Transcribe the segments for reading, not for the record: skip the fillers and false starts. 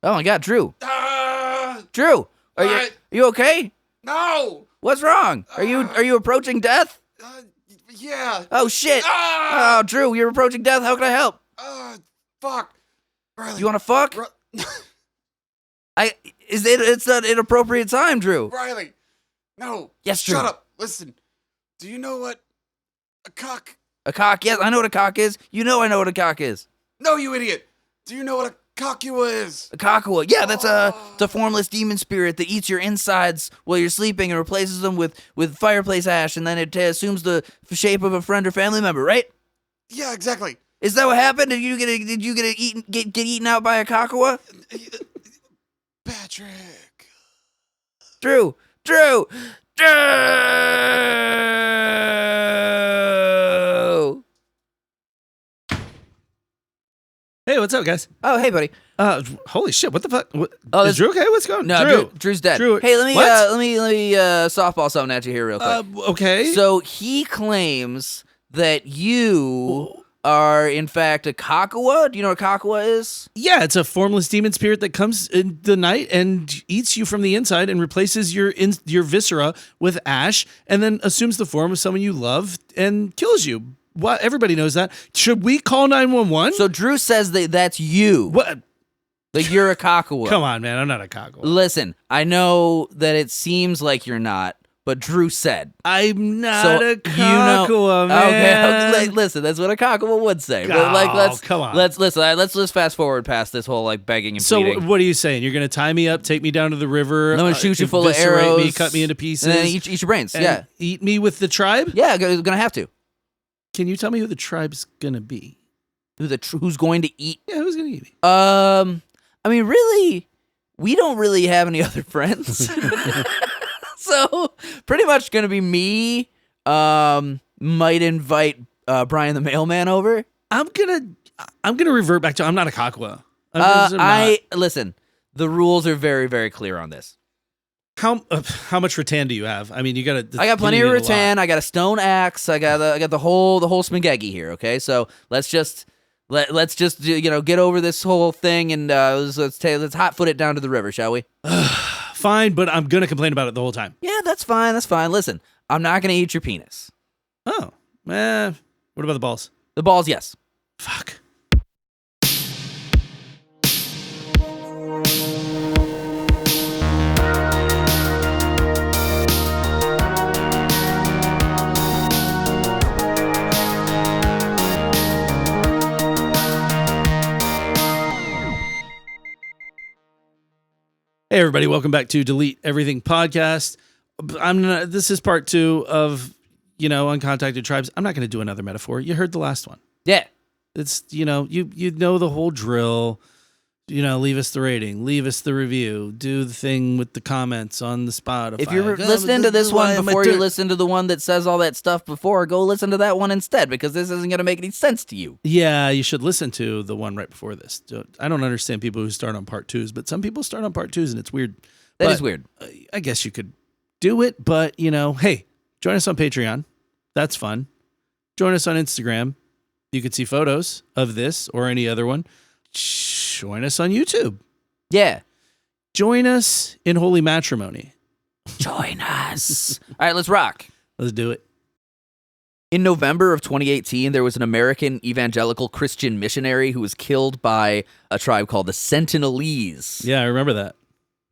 Oh my God, Drew. Drew, are you okay? No. What's wrong? Are you approaching death? Yeah. Oh shit. Oh, Drew, you're approaching death. How can I help? Fuck. Riley. You want to fuck? It's not an inappropriate time, Drew. Riley. No. Yes, Drew. Shut up. Listen. Do you know what a cock? A cock? Yes, I know what a cock is. You know I know what a cock is. No, you idiot. Do you know what a khakua is? A khakua. Yeah, that's it's a formless demon spirit that eats your insides while you're sleeping and replaces them with fireplace ash, and then it assumes the shape of a friend or family member, right? Yeah, exactly. Is that what happened? Did you get eaten out by a khakua? Patrick. Drew. Hey, what's up, guys? Oh, hey, buddy. Holy shit! What the fuck? Is Drew okay? What's going on? No, Drew's dead. Drew, hey, let me what? softball something at you here real quick. Okay. So he claims that you are in fact a khakua. Do you know what a khakua is? Yeah, it's a formless demon spirit that comes in the night and eats you from the inside and replaces your viscera with ash, and then assumes the form of someone you love and kills you. What? Everybody knows that. Should we call 911? So Drew says that that's you. What? Like you're a khakua. Come on, man. I'm not a khakua. Listen, I know that it seems like you're not, but Drew said. I'm not a khakua, man. Okay, listen, that's what a khakua would say. But come on. Let's fast forward past this whole like begging and pleading. So what are you saying? You're going to tie me up, take me down to the river, I'm going to shoot you full of eviscerate arrows, me, cut me into pieces, and then eat your brains. Yeah. Eat me with the tribe? Yeah, gonna have to. Can you tell me who the tribe's gonna be? Who's going to eat? Yeah, who's gonna eat me? I mean, really, we don't really have any other friends, so pretty much gonna be me. Might invite Brian the mailman over. I'm gonna revert back to I'm not a khakua. Listen. The rules are very, very clear on this. How much rattan do you have? I mean, I got plenty of rattan. I got a stone axe. I got the whole smagegi here. Okay, so let's just get over this whole thing and let's hot foot it down to the river, shall we? Fine, but I'm gonna complain about it the whole time. Yeah, that's fine. Listen, I'm not gonna eat your penis. Oh, what about the balls? The balls, yes. Fuck. Hey everybody, welcome back to Delete Everything Podcast. This is part 2 of, Uncontacted Tribes. I'm not going to do another metaphor. You heard the last one. Yeah. It's, you know the whole drill. Leave us the rating, leave us the review, do the thing with the comments on the Spotify. If you're listening to this one before you listen to the one that says all that stuff before, go listen to that one instead, because this isn't going to make any sense to you. Yeah, you should listen to the one right before this. I don't understand people who start on part 2s, but some people start on part 2s and it's weird. That is weird. I guess you could do it, but, hey, join us on Patreon. That's fun. Join us on Instagram. You could see photos of this or any other one. Join us on YouTube. Yeah. Join us in holy matrimony. Join us. All right, let's rock. Let's do it. In November of 2018, there was an American evangelical Christian missionary who was killed by a tribe called the Sentinalese. Yeah, I remember that.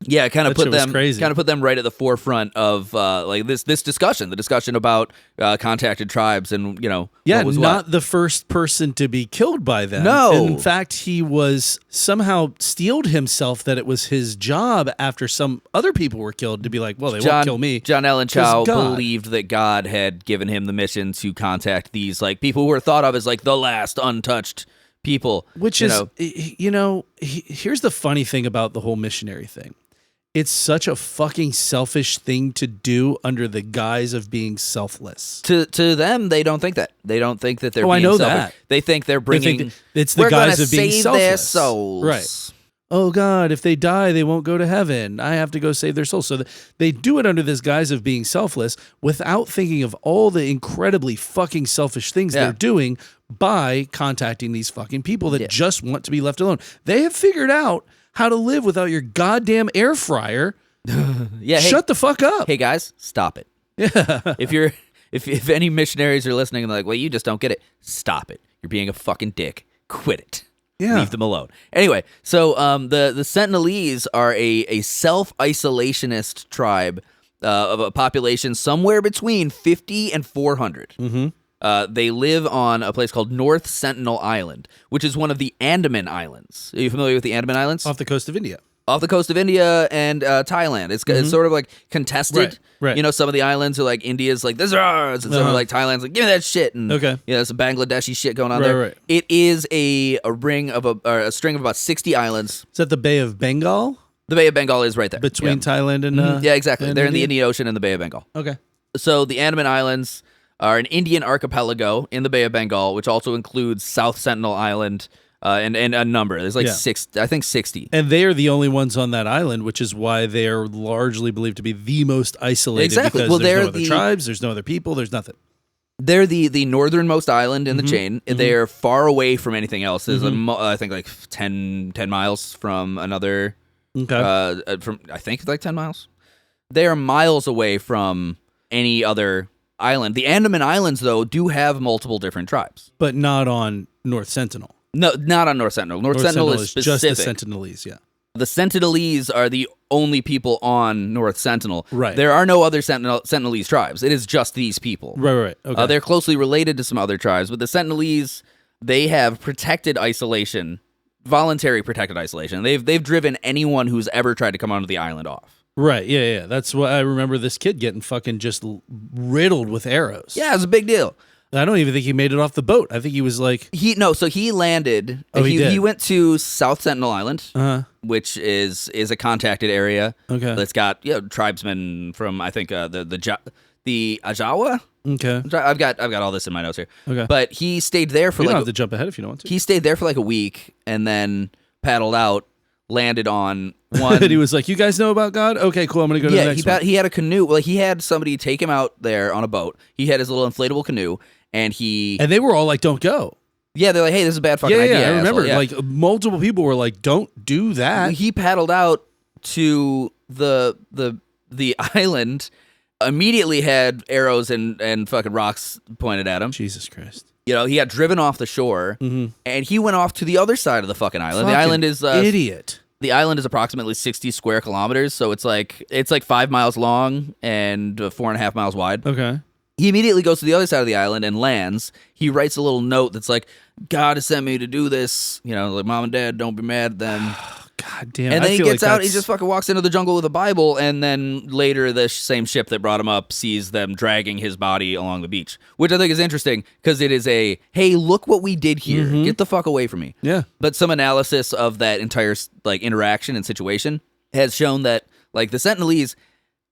Yeah, kind of put them right at the forefront of this discussion, the discussion about contacted tribes and the first person to be killed by them. No, in fact, he was somehow steeled himself that it was his job after some other people were killed to be like, well, they won't kill me. John Allen Chow believed that God had given him the mission to contact these people who were thought of as the last untouched people. Which here's the funny thing about the whole missionary thing. It's such a fucking selfish thing to do under the guise of being selfless. To them, they don't think that. They don't think that they're being I know selfish. that. They think they're bringing... it's the guise of being save selfless. Their souls. Right. Oh, God, if they die, they won't go to heaven. I have to go save their souls. So they do it under this guise of being selfless without thinking of all the incredibly fucking selfish things they're doing by contacting these fucking people that just want to be left alone. They have figured out how to live without your goddamn air fryer. Shut the fuck up. Hey guys, stop it. Yeah. If any missionaries are listening and they're like, well, you just don't get it, stop it. You're being a fucking dick. Quit it. Yeah. Leave them alone. Anyway, so the Sentinelese are a self-isolationist tribe of a population somewhere between 50 and 400. Mm-hmm. They live on a place called North Sentinel Island, which is one of the Andaman Islands. Are you familiar with the Andaman Islands? Off the coast of India. Off the coast of India and Thailand. It's sort of like contested. Right. You know, some of the islands are like India's like, this is ours. And some are like Thailand's like, give me that shit. And some Bangladeshi shit going on there. Right. It is a string of about 60 islands. Is that the Bay of Bengal? The Bay of Bengal is right there. Between Thailand and... yeah, exactly. and They're in the India? Indian Ocean and the Bay of Bengal. Okay. So the Andaman Islands are an Indian archipelago in the Bay of Bengal, which also includes South Sentinel Island and a number. There's like 60. And they are the only ones on that island, which is why they are largely believed to be the most isolated. Exactly. Because Well, there's they're no other tribes, there's no other people, there's nothing. They're the northernmost island in the chain. They're far away from anything else. There's I think like 10 miles from another. Okay. From I think like 10 miles. They are miles away from any other island. The Andaman Islands, though, do have multiple different tribes. But not on North Sentinel. No, not on North Sentinel. North Sentinel is specific. Just the Sentinelese, yeah. The Sentinelese are the only people on North Sentinel. Right. There are no other Sentinelese tribes. It is just these people. Right. Okay. They're closely related to some other tribes, but the Sentinelese, they have protected isolation, voluntary protected isolation. They've driven anyone who's ever tried to come onto the island off. Right, yeah. That's why I remember this kid getting fucking just riddled with arrows. Yeah, it was a big deal. I don't even think he made it off the boat. I think he was like... So he landed. Oh, he did? He went to South Sentinel Island, Uh-huh. which is a contacted area. Okay. That's got tribesmen from I think the Ajawa. Okay. I've got all this in my notes here. Okay. But he stayed there for You like don't have to jump ahead if you don't want to. he stayed there for like a week and then paddled out, landed on one. And he was like, "You guys know about God? Okay, cool. I'm gonna go to the next one." He had a canoe. Well, he had somebody take him out there on a boat. He had his little inflatable canoe, and they were all like, "Don't go." Yeah, I hey, this is a bad fucking Yeah, idea. I remember. asshole. Like multiple people were like, "Don't do that." He paddled out to the island, immediately had arrows and fucking rocks pointed at him. Jesus Christ. You know, he got driven off the shore, and he went off to the other side of the fucking island. The island is idiot. The island is approximately 60 square kilometers, so it's like 5 miles long and 4.5 miles wide. Okay. He immediately goes to the other side of the island and lands. He writes a little note that's like, "God has sent me to do this. You know, like Mom and Dad, don't be mad." Then, God damn. and then I he feel gets like out. He that's- just fucking walks into the jungle with a Bible, and then later the same ship that brought him up sees them dragging his body along the beach, which I think is interesting because it is a, hey, look what we did here. Get the fuck away from me. Yeah. But some analysis of that entire like interaction and situation has shown that like the Sentinelese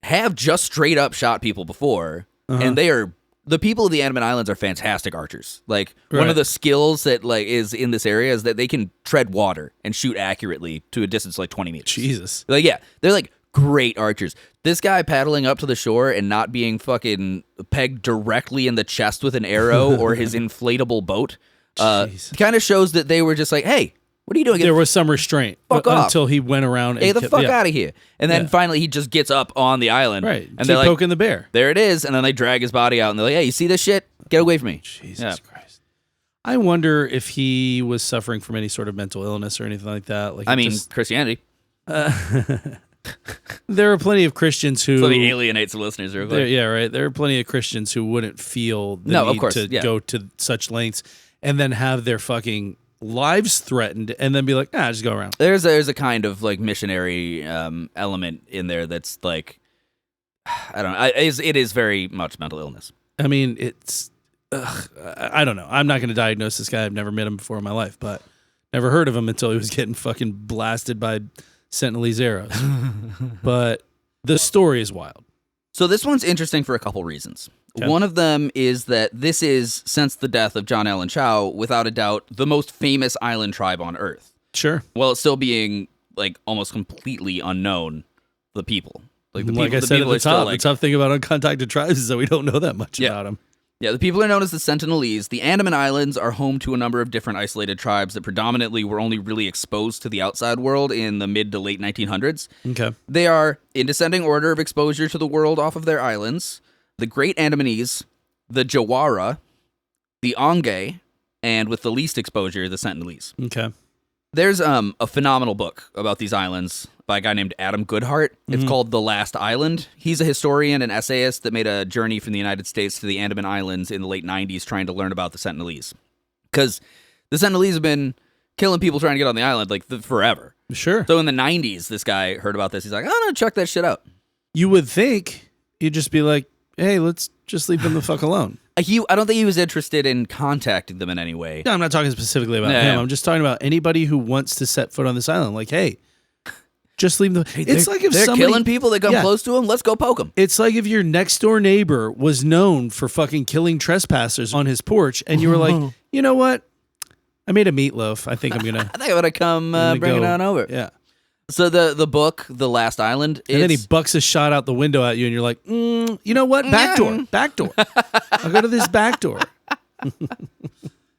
have just straight up shot people before, and the people of the Andaman Islands are fantastic archers. Like one of the skills that like is in this area is that they can tread water and shoot accurately to a distance like 20 meters. Jesus. Like they're like great archers. This guy paddling up to the shore and not being fucking pegged directly in the chest with an arrow or his inflatable boat kind of shows that they were just like, hey, what are you doing? There was some restraint Fuck off. until he went around and Hey, the fuck out of here. And then finally he just gets up on the island. Right. And Keep they're like, poking the bear. there it is. And then they drag his body out and they're like, hey, you see this shit? Get away from me. Jesus Christ. I wonder if he was suffering from any sort of mental illness or anything like that. Like, I mean, Christianity. there are plenty of Christians who... So he alienates the listeners real quick. Yeah, right. There are plenty of Christians who wouldn't feel the No, of need course, to yeah. go to such lengths and then have their fucking lives threatened and then be like, just go around. There's a kind of like missionary element in there that's like, I don't know. It is very much mental illness. I mean, it's... I don't know. I'm not going to diagnose this guy. I've never met him before in my life, but never heard of him until he was getting fucking blasted by Sentinelese arrows. But the story is wild. So this one's interesting for a couple reasons. Okay. One of them is that this is, since the death of John Allen Chow, without a doubt, the most famous island tribe on Earth. Sure. While it's still being like almost completely unknown, the people. Like I said at the top, the tough thing about uncontacted tribes is that we don't know that much about them. Yeah, the people are known as the Sentinelese. The Andaman Islands are home to a number of different isolated tribes that predominantly were only really exposed to the outside world in the mid to late 1900s. Okay. They are in descending order of exposure to the world off of their islands: the Great Andamanese, the Jawara, the Onge, and with the least exposure, the Sentinelese. Okay. There's a phenomenal book about these islands by a guy named Adam Goodhart. It's called The Last Island. He's a historian and essayist that made a journey from the United States to the Andaman Islands in the late 90s trying to learn about the Sentinelese. Because the Sentinelese have been killing people trying to get on the island like forever. Sure. So in the 90s, this guy heard about this. He's like, I'm going to check that shit out. You would think you'd just be like, hey, let's just leave them the fuck alone. I don't think he was interested in contacting them in any way. No, I'm not talking specifically about him. I'm just talking about anybody who wants to set foot on this island. Like, hey, just leave them. It's like if they're somebody killing people that come close to them, let's go poke them. It's like if your next door neighbor was known for fucking killing trespassers on his porch, and you were like, you know what? I made a meatloaf. I think I'm gonna. I think I'm gonna come bring it on over. Yeah. So the book, The Last Island, And then he bucks a shot out the window at you, and you're like, you know what? Back door. I'll go to this back door.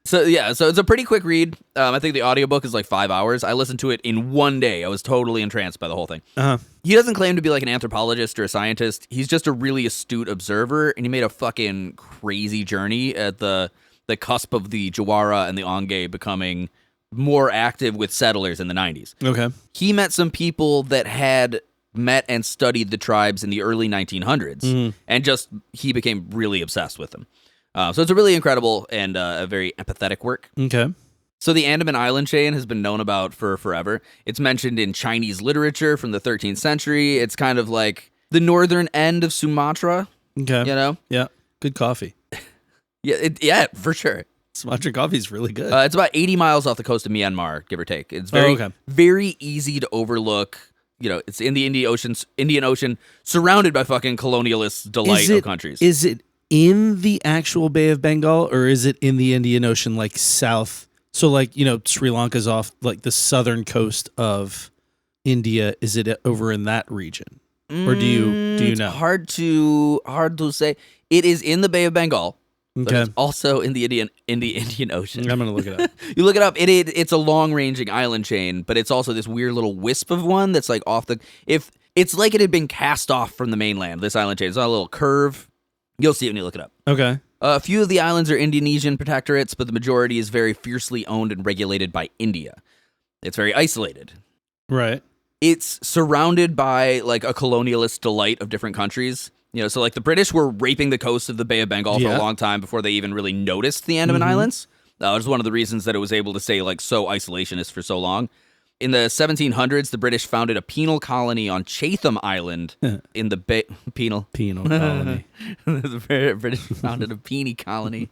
So it's a pretty quick read. I think the audiobook is like 5 hours. I listened to it in one day. I was totally entranced by the whole thing. Uh-huh. He doesn't claim to be like an anthropologist or a scientist. He's just a really astute observer, and he made a fucking crazy journey at the cusp of the Jawara and the Onge becoming more active with settlers in the 90s. Okay. He met some people that had met and studied the tribes in the early 1900s, and he became really obsessed with them. So it's a really incredible and a very empathetic work. Okay. So the Andaman Island chain has been known about for forever. It's mentioned in Chinese literature from the 13th century. It's kind of like the northern end of Sumatra. Okay. You know? Yeah. Good coffee. Yeah, for sure. Sumatra coffee is really good. It's about 80 miles off the coast of Myanmar, give or take. It's very easy to overlook. You know, it's in the Indian Ocean, surrounded by fucking colonialist delight of countries. Is it in the actual Bay of Bengal, or is it in the Indian Ocean, like south? So, like, you know, Sri Lanka's off like the southern coast of India. Is it over in that region, or do you know? Hard to say. It is in the Bay of Bengal. But it's also in the Indian Ocean. I'm gonna look it up. You look it up. It's a long-ranging island chain, but it's also this weird little wisp of one that's like off the. If it's like it had been cast off from the mainland, this island chain. It's on a little curve. You'll see it when you look it up. Okay. A few of the islands are Indonesian protectorates, but the majority is very fiercely owned and regulated by India. It's very isolated. Right. It's surrounded by like a colonialist delight of different countries. You know, so like the British were raping the coast of the Bay of Bengal for a long time before they even really noticed the Andaman Islands. That was one of the reasons that it was able to stay like so isolationist for so long. In the 1700s, the British founded a penal colony on Chatham Island in the Bay. Penal colony. The British founded a peony colony.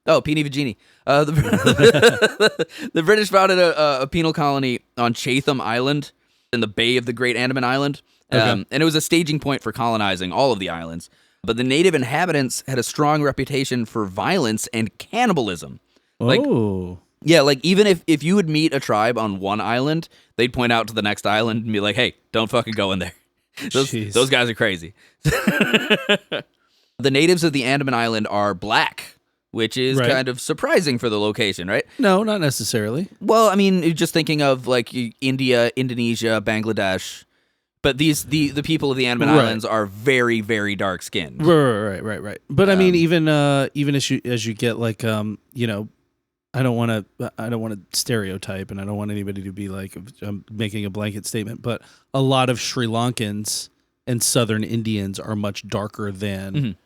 Oh, Peony Vagini. The British founded a penal colony on Chatham Island in the Bay of the Great Andaman Island. And it was a staging point for colonizing all of the islands. But the native inhabitants had a strong reputation for violence and cannibalism. Like even if you would meet a tribe on one island, they'd point out to the next island and be like, hey, don't fucking go in there. Those guys are crazy. The natives of the Andaman Island are black, which is kind of surprising for the location, right? No, not necessarily. Well, I mean, just thinking of like India, Indonesia, Bangladesh. But the people of the Andaman Islands are very, very dark skinned. Right. But I mean, even as you get like you know, I don't want to stereotype, and I don't want anybody to be like I'm making a blanket statement, but a lot of Sri Lankans and Southern Indians are much darker than.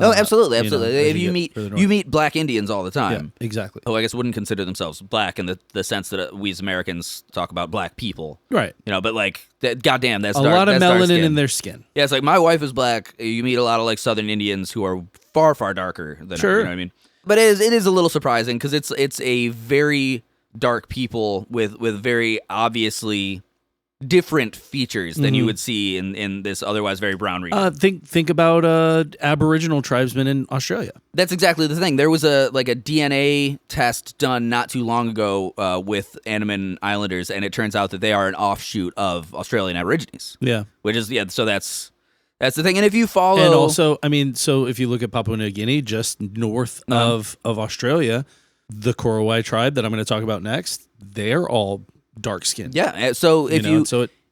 Oh, absolutely. You know, if you meet black Indians all the time. Yeah, exactly. Oh, I guess wouldn't consider themselves black in the sense that we as Americans talk about black people. Right. You know, but like, goddamn, that's a dark, lot of that's melanin in their skin. Yeah, it's like my wife is black. You meet a lot of like Southern Indians who are far, far darker than her. You know what I mean? But it is a little surprising because it's a very dark people with very obviously different features than you would see in this otherwise very brown region. Think about Aboriginal tribesmen in Australia. That's exactly the thing. There was a DNA test done not too long ago with Andaman Islanders, and it turns out that they are an offshoot of Australian Aborigines. Yeah, which is so that's That's the thing. And if you follow, And also, I mean, so if you look at Papua New Guinea, just north of Australia, the Korowai tribe that I'm going to talk about next, they're all dark skinned. yeah. So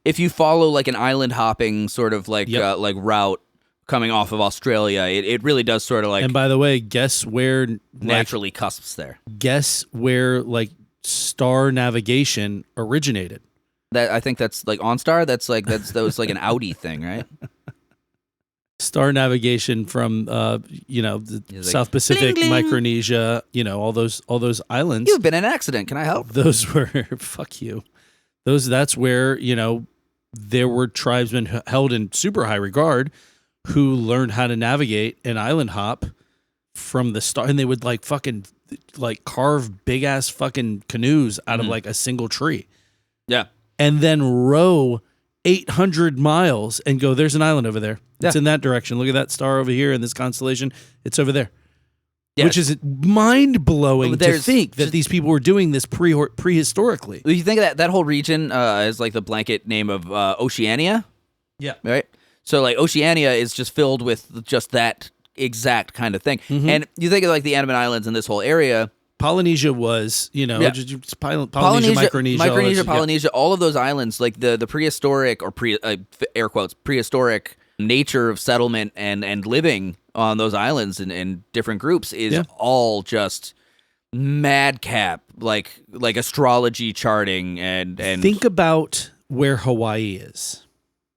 if you follow like an island hopping sort of like like route coming off of Australia, it really does sort of like. And by the way, guess where naturally cusps there. Guess where like star navigation originated. That I think that's like OnStar. That was like an Audi thing, right? Star navigation from the South Pacific, bling, bling. Micronesia, all those islands. You've been in an accident. Can I help? Those were fuck you. That's where there were tribesmen held in super high regard who learned how to navigate an island hop from the start, and they would like fucking like carve big ass fucking canoes out of like a single tree. Yeah, and then row 800 miles and go, there's an island over there. It's in that direction. Look at that star over here in this constellation. It's over there. Yes. Which is mind-blowing to think that these people were doing this prehistorically. You think of that whole region is like the blanket name of Oceania? Yeah. Right? So like Oceania is just filled with just that exact kind of thing. Mm-hmm. And you think of like the Andaman Islands in this whole area. Polynesia was, Polynesia, Micronesia, Polynesia, all of those islands, like the prehistoric or air quotes prehistoric nature of settlement and living on those islands and different groups is all just madcap, like astrology charting and think about where Hawaii is.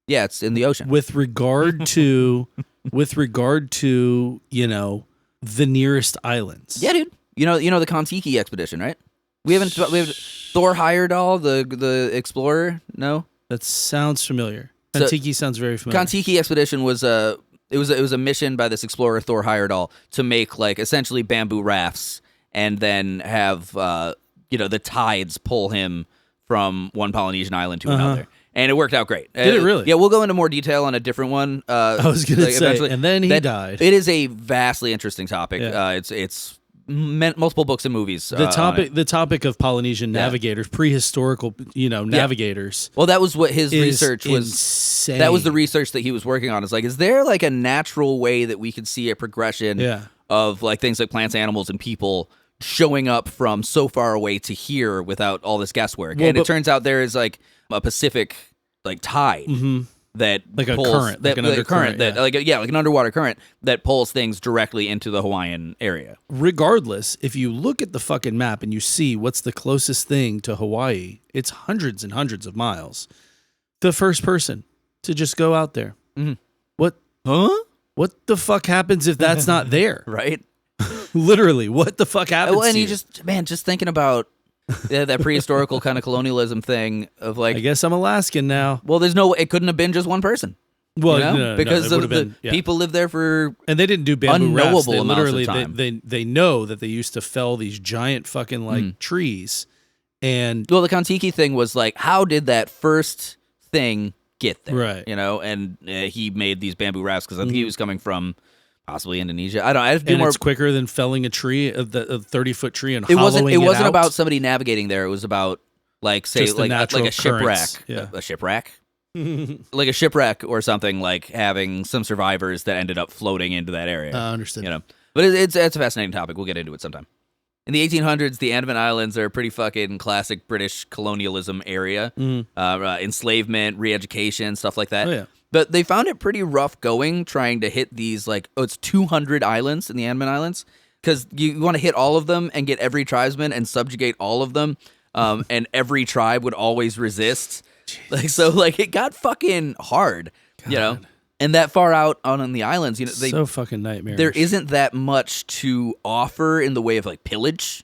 Yeah, it's in the ocean. With regard to the nearest islands. Yeah, dude. You know the Kon-Tiki expedition, right? We have Thor Heyerdahl, the explorer. No, that sounds familiar. Kon-Tiki sounds very familiar. Kon-Tiki expedition was a mission by this explorer Thor Heyerdahl to make like essentially bamboo rafts and then have the tides pull him from one Polynesian island to another. And it worked out great. Did it really? Yeah, we'll go into more detail on a different one. I was going to say, eventually. And then he died. It is a vastly interesting topic. Yeah. It's multiple books and movies. The topic of Polynesian navigators, prehistorical, navigators. Well, that was what his research was. Insane. That was the research that he was working on. Is like, is there like a natural way that we could see a progression of like things like plants, animals, and people showing up from so far away to here without all this guesswork? Well, and it turns out there is like a Pacific like tide that like pulls, a current, like an undercurrent, like an underwater current that pulls things directly into the Hawaiian area. Regardless, if you look at the fucking map and you see what's the closest thing to Hawaii, it's hundreds and hundreds of miles. The first person to just go out there. Mm-hmm. What the fuck happens if that's not there? Right? Literally, what the fuck happens? Well, and you just thinking about that prehistorical kind of colonialism thing of like, I guess I'm Alaskan now. Well, it couldn't have been just one person. Well, no, because people lived there for and they didn't do bamboo unknowable rafts. They amounts literally of time. They know that they used to fell these giant fucking like trees, and well, the Kon-Tiki thing was like, how did that first thing get there? Right. And he made these bamboo rafts because I think he was coming from possibly Indonesia. I don't. I have to do and more. It's quicker than felling a tree, a 30-foot tree, and It wasn't out. about somebody navigating there. It was about like say just like a shipwreck, a shipwreck, like a shipwreck or something, like having some survivors that ended up floating into that area. Understood. But it's a fascinating topic. We'll get into it sometime. In the 1800s, the Andaman Islands are a pretty fucking classic British colonialism area. Enslavement, re-education, stuff like that. Oh, yeah. But they found it pretty rough going trying to hit these, like, it's 200 islands in the Andaman Islands. Because you want to hit all of them and get every tribesman and subjugate all of them. And every tribe would always resist. Jeez. It got fucking hard, God. And that far out on the islands, so fucking nightmarish. There isn't that much to offer in the way of like pillage,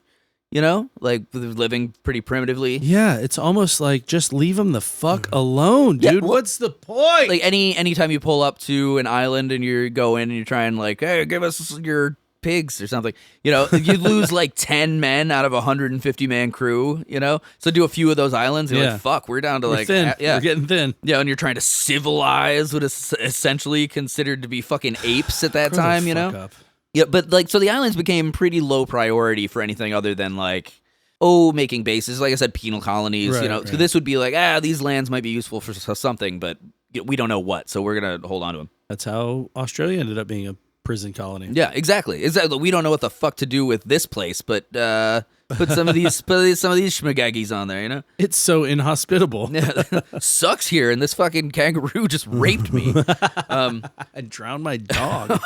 like living pretty primitively. Yeah, it's almost like just leave them the fuck alone, dude. Yeah, what's the point? Like anytime you pull up to an island and you go in and you're trying like, hey, give us your pigs or something, you lose like 10 men out of a 150-man crew, so do a few of those islands and you're like, fuck, we're down to we're thin. We're getting thin. Yeah, and you're trying to civilize what is essentially considered to be fucking apes at that time, up. Yeah, but so the islands became pretty low priority for anything other than making bases, like I said, penal colonies, right, So this would be like, these lands might be useful for something, but we don't know what, so we're gonna hold on to him. That's how Australia ended up being a prison colony. Yeah, exactly. We don't know what the fuck to do with this place, but put some of these schmagaggies on there, you know? It's so inhospitable. Sucks here, and this fucking kangaroo just raped me. I drowned my dog.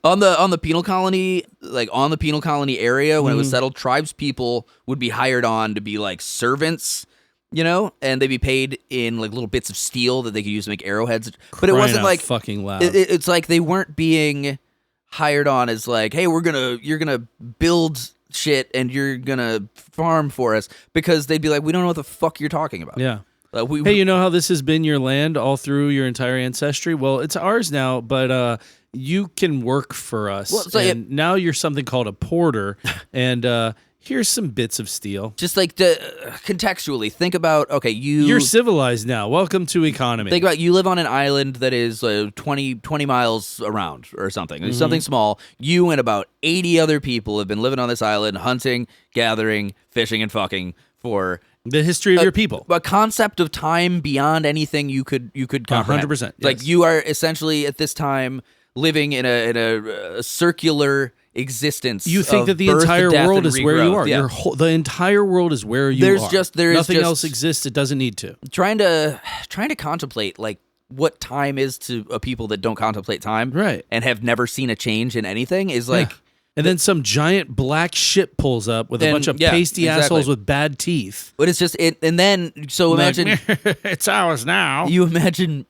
on the penal colony, like on the penal colony area when it was settled, tribes people would be hired on to be like servants, you know, and they'd be paid in like little bits of steel that they could use to make arrowheads. But it wasn't like fucking loud. It's like they weren't being hired on as like, hey, you're gonna build shit and you're gonna farm for us, because they'd be like, we don't know what the fuck you're talking about. Yeah. Hey, you know how this has been your land all through your entire ancestry? Well, it's ours now, but you can work for us. Well, so and now you're something called a porter, and here's some bits of steel. Just like contextually, think about, okay, you're civilized now. Welcome to economy. Think about, you live on an island that is 20 miles around or something. It's something small. You and about 80 other people have been living on this island, hunting, gathering, fishing, and fucking for the history of your people. A concept of time beyond anything you could comprehend. 100%. Yes. Like, you are essentially at this time living in a circular existence. You think that the entire world is where you are. Yeah. The entire world is where you are. Nothing else exists. It doesn't need to. Trying to contemplate like what time is to a people that don't contemplate time, right, and have never seen a change in anything is like. Yeah. And then some giant black ship pulls up with a bunch of pasty assholes with bad teeth. But it's just it, and then so imagine it's ours now. You imagine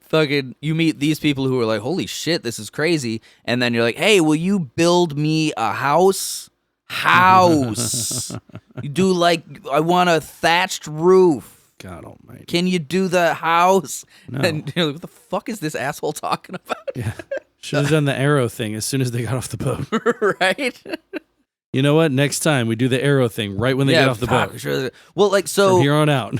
you meet these people who are like, holy shit, this is crazy, and then you're like, hey, will you build me a house? You do like, I want a thatched roof. God almighty. Can you do the house? No. And you're like, what the fuck is this asshole talking about? Yeah. Should have done the arrow thing as soon as they got off the boat. Right? You know what? Next time we do the arrow thing right when they get off the boat. Sure. Well, like, so from here on out.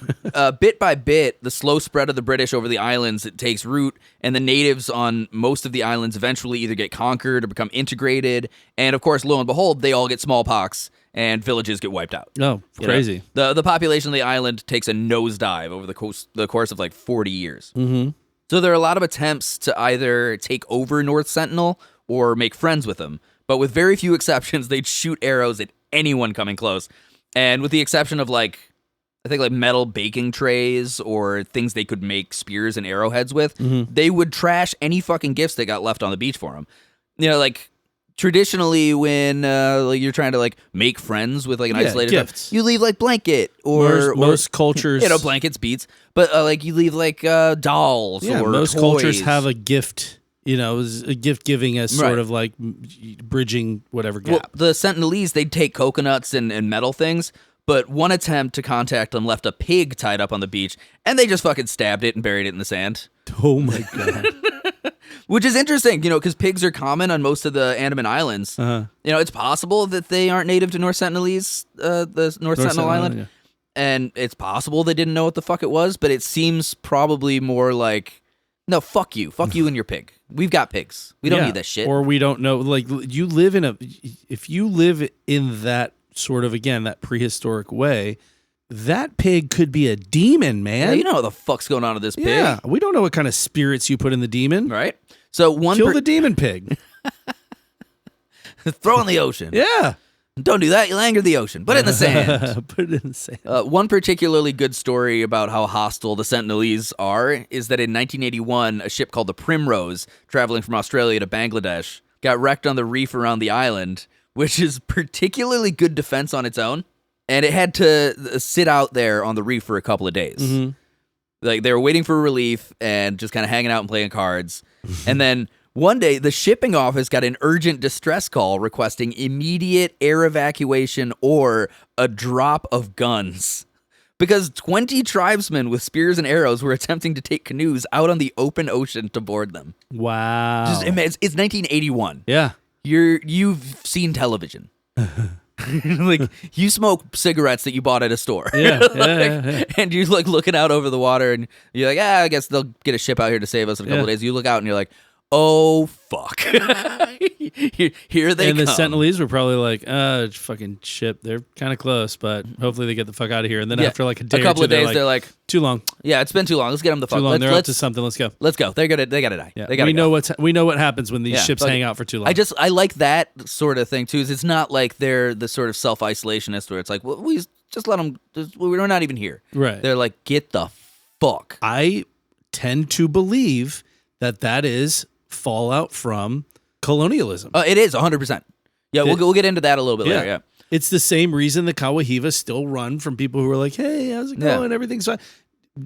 Bit by bit, the slow spread of the British over the islands, it takes root, and the natives on most of the islands eventually either get conquered or become integrated. And of course, lo and behold, they all get smallpox and villages get wiped out. Oh, crazy. The population of the island takes a nosedive over the course of like 40 years. Mm-hmm. So there are a lot of attempts to either take over North Sentinel or make friends with them. But with very few exceptions, they'd shoot arrows at anyone coming close. And with the exception of like, I think like metal baking trays or things they could make spears and arrowheads with, they would trash any fucking gifts that got left on the beach for them. You know, like traditionally when like you're trying to like make friends with like an isolated gifts, you leave like blanket or most cultures, you know, blankets, beats, but like you leave like dolls or most toys. cultures have a gift. You know, a gift giving as sort of like bridging whatever gap. Well, the Sentinelese, they'd take coconuts and metal things, but one attempt to contact them left a pig tied up on the beach, and they just fucking stabbed it and buried it in the sand. Oh my God. Which is interesting, you know, because pigs are common on most of the Andaman Islands. Uh-huh. You know, it's possible that they aren't native to North Sentinelese, the North Sentinel Island. Yeah. And it's possible they didn't know what the fuck it was, but it seems probably more like, no, fuck you. Fuck you and your pig. We've got pigs. We don't need that shit. Or we don't know. Like, you live if you live in that sort of, again, that prehistoric way, that pig could be a demon, man. Yeah, you know what the fuck's going on with this pig. Yeah, we don't know what kind of spirits you put in the demon. Right? So kill the demon pig. Throw it in the ocean. Yeah. Don't do that. You'll anger the ocean. Put it in the sand. Put it in the sand. One particularly good story about how hostile the Sentinelese are is that in 1981, a ship called the Primrose, traveling from Australia to Bangladesh, got wrecked on the reef around the island, which is particularly good defense on its own. And it had to sit out there on the reef for a couple of days. Mm-hmm. Like, they were waiting for relief and just kind of hanging out and playing cards. And then one day, the shipping office got an urgent distress call requesting immediate air evacuation or a drop of guns. Because 20 tribesmen with spears and arrows were attempting to take canoes out on the open ocean to board them. Wow. It's 1981. Yeah. You've seen television. Like, you smoke cigarettes that you bought at a store. Yeah, And you're like looking out over the water and you're like, I guess they'll get a ship out here to save us in a couple of days. You look out and you're like, oh fuck, here they and come. the Sentinelese were probably like, fucking ship. They're kind of close, but hopefully they get the fuck out of here. And then after like a day a couple or of two, days, they're like, too long, yeah, it's been too long. Let's get them the fuck. too long. They're up Let's to something. Let's go. let's go. They gotta die. Yeah, They gotta we know go. we know what happens when these Yeah, ships fuck hang it. out for too long. I like that sort of thing too. Is it's not like they're the sort of self-isolationist where it's like, well, we just let them. We're not even here. Right. They're like, get the fuck. I tend to believe that is fallout from colonialism. It is 100%. Yeah, we'll get into that a little bit later. Yeah. It's the same reason the Kawahiva still run from people who are like, hey, how's it going? Everything's fine.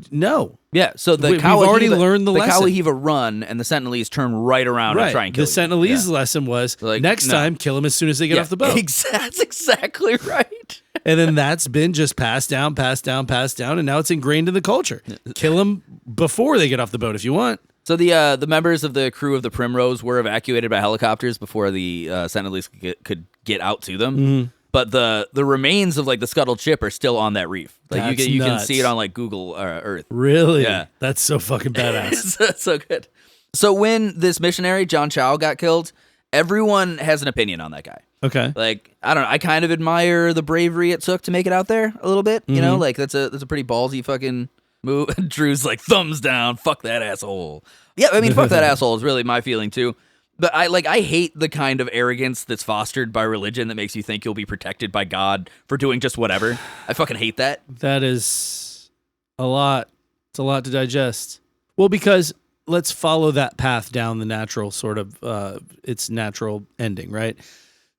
No. Yeah, so the We've already learned the lesson. Kawahiva run and the Sentinelese turn right around and try and kill the Sentinelese lesson was next time, kill them as soon as they get off the boat. That's exactly right. And then that's been just passed down, and now it's ingrained in the culture. Kill them before they get off the boat if you want. So the members of the crew of the Primrose were evacuated by helicopters before the Sentinelese could get out to them. Mm-hmm. But the remains of like the scuttled ship are still on that reef. Like That's you can nuts. see it on like Google Earth. Really? Yeah. That's so fucking badass. It's so good. So when this missionary John Chow got killed, everyone has an opinion on that guy. Okay. Like, I don't know, I kind of admire the bravery it took to make it out there a little bit. You know, like that's a pretty ballsy fucking move. Drew's like, thumbs down, fuck that asshole. Yeah, I mean, fuck that asshole is really my feeling too. But I hate the kind of arrogance that's fostered by religion that makes you think you'll be protected by God for doing just whatever. I fucking hate that. That is a lot. It's a lot to digest. Well, because let's follow that path down the natural sort of its natural ending, right?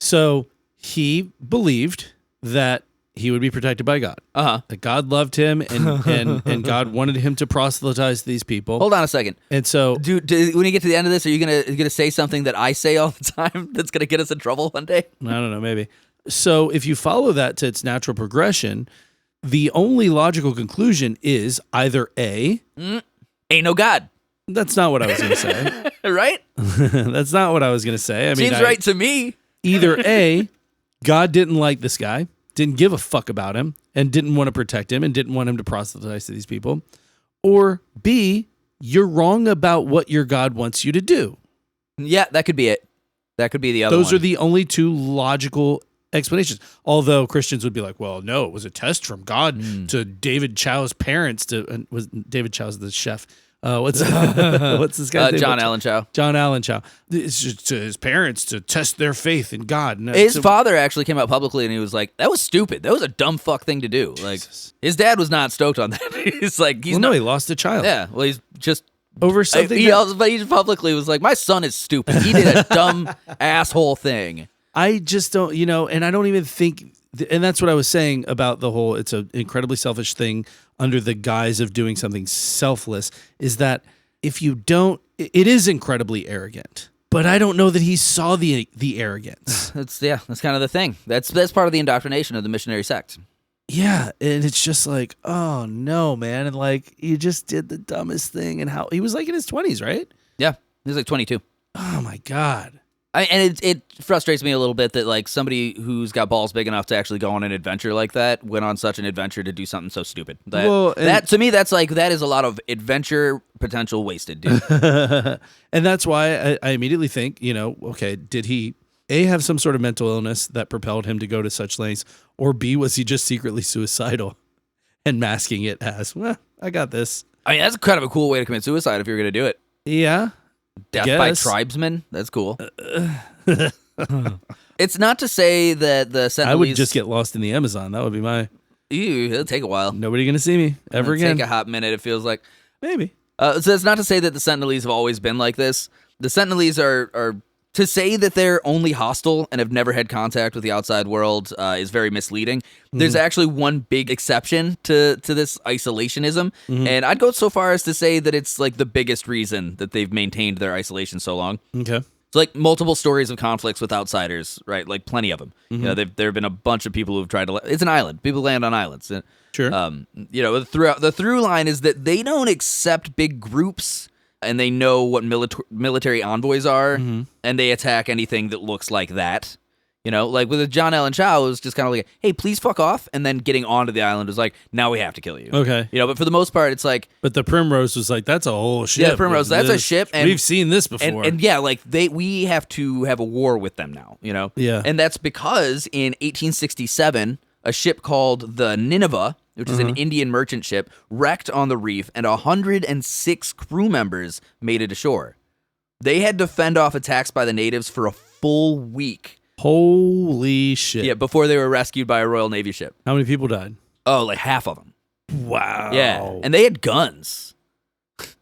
So he believed that he would be protected by God. That God loved him and God wanted him to proselytize these people. Hold on a second. And so, Dude, when you get to the end of this, are you gonna say something that I say all the time that's gonna get us in trouble one day? I don't know, maybe. So if you follow that to its natural progression, the only logical conclusion is either A, ain't no God. that's not what I was going to say. Right? That's not what I was going to say. I mean, Seems right to me. Either A, God didn't like this guy, didn't give a fuck about him, and didn't want to protect him, and didn't want him to proselytize to these people. Or B, you're wrong about what your God wants you to do. Yeah, that could be it. That could be the other Those one. are the only two logical explanations. Although Christians would be like, well, no, it was a test from God to David Chow's parents. Was David Chow's the chef? What's this guy's name? John Allen Chow. John Allen Chow. It's just to his parents to test their faith in God. And His father actually came out publicly and he was like, that was stupid. That was a dumb fuck thing to do. Like, his dad was not stoked on that. He's like, no, he lost a child. Yeah, well, he's just over something. But he publicly was like, my son is stupid. He did a dumb asshole thing. I just don't, and I don't even think, and that's what I was saying about the whole, it's an incredibly selfish thing under the guise of doing something selfless, is that if you don't, it is incredibly arrogant. But I don't know that he saw the arrogance. That's kind of the thing. That's part of the indoctrination of the missionary sect. Yeah, and it's just like, oh no, man, and like you just did the dumbest thing, and how he was like in his 20s, right? Yeah, he was like 22. Oh my God. And it frustrates me a little bit that like somebody who's got balls big enough to actually go on an adventure like that went on such an adventure to do something so stupid. That to me, that is a lot of adventure potential wasted, dude. And that's why I immediately think, okay, did he A, have some sort of mental illness that propelled him to go to such lengths, or B, was he just secretly suicidal and masking it as, well, I got this. I mean, that's kind of a cool way to commit suicide if you're going to do it. Yeah. Death by tribesmen? That's cool. It's not to say that the Sentinelese... I would just get lost in the Amazon. That would be my... Ew, it'll take a while. Nobody going to see me ever again. Take a hot minute, it feels like. Maybe. So it's not to say that the Sentinelese have always been like this. The Sentinelese are to say that they're only hostile and have never had contact with the outside world is very misleading. There's actually one big exception to this isolationism, and I'd go so far as to say that it's like the biggest reason that they've maintained their isolation so long. Okay. It's like multiple stories of conflicts with outsiders, right? Like plenty of them. There have been a bunch of people who've tried to. It's an island. People land on islands. Sure. Throughout the through line is that they don't accept big groups. And they know what military envoys are, and they attack anything that looks like that. You know, like with John Allen Chow, it was just kind of like, hey, please fuck off. And then getting onto the island was like, now we have to kill you. Okay. You know, but for the most part, it's like. But the Primrose was like, that's a whole ship. Yeah, the Primrose, that's a ship. And we've seen this before. And yeah, like we have to have a war with them now, you know? Yeah. And that's because in 1867, a ship called the Nineveh, which is an Indian merchant ship, wrecked on the reef, and 106 crew members made it ashore. They had to fend off attacks by the natives for a full week. Holy shit. Yeah, before they were rescued by a Royal Navy ship. How many people died? Oh, like half of them. Wow. Yeah, and they had guns.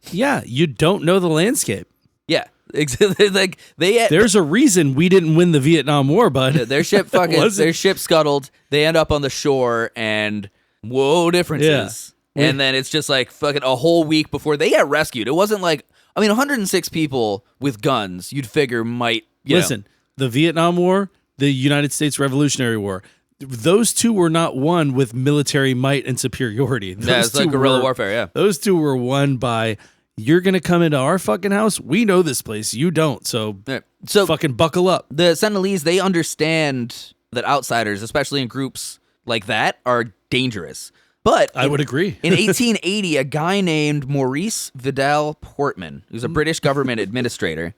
Yeah, you don't know the landscape. Yeah, like they had. There's a reason we didn't win the Vietnam War, bud. Their ship their ship scuttled. They end up on the shore, and whoa, differences. Yeah. And then it's just like fucking a whole week before they get rescued. It wasn't like 106 people with guns. You'd figure might listen. The Vietnam War, the United States Revolutionary War. Those two were not won with military might and superiority. Yeah, it's like guerrilla warfare, yeah. Those two were won by, you're going to come into our fucking house? We know this place. You don't. So fucking buckle up. The Sentinelese, they understand that outsiders, especially in groups like that, are dangerous. But I would agree. In 1880, a guy named Maurice Vidal Portman, who's a British government administrator.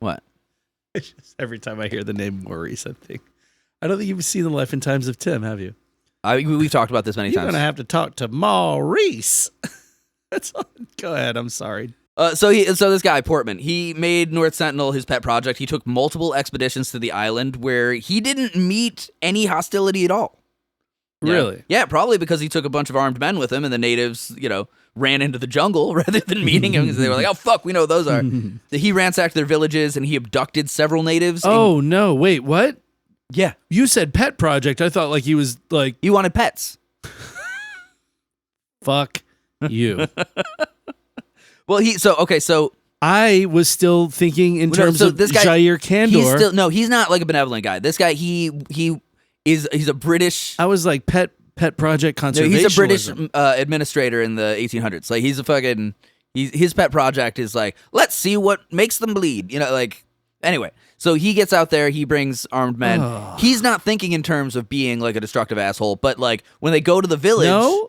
What? Every time I hear the name Maurice, I don't think you've seen The Life and Times of Tim, have you? We've talked about this many times. You're going to have to talk to Maurice. That's all. Go ahead. I'm sorry. So this guy, Portman, he made North Sentinel his pet project. He took multiple expeditions to the island where he didn't meet any hostility at all. Yeah. Really? Yeah, probably because he took a bunch of armed men with him, and the natives, ran into the jungle rather than meeting him because they were like, oh, fuck, we know what those are. He ransacked their villages, and he abducted several natives. Oh, no. Wait, what? Yeah. You said pet project. I thought like he was like... You wanted pets. Fuck you. Well, so... I was still thinking in terms of this guy, Jair Kandor. He's not like a benevolent guy. This guy, he's a British... I was like pet project conservation. He's a British administrator in the 1800s. Like he's a fucking... His pet project is like, let's see what makes them bleed. Anyway, so he gets out there, he brings armed men. Oh. He's not thinking in terms of being like a destructive asshole, but like when they go to the village... No?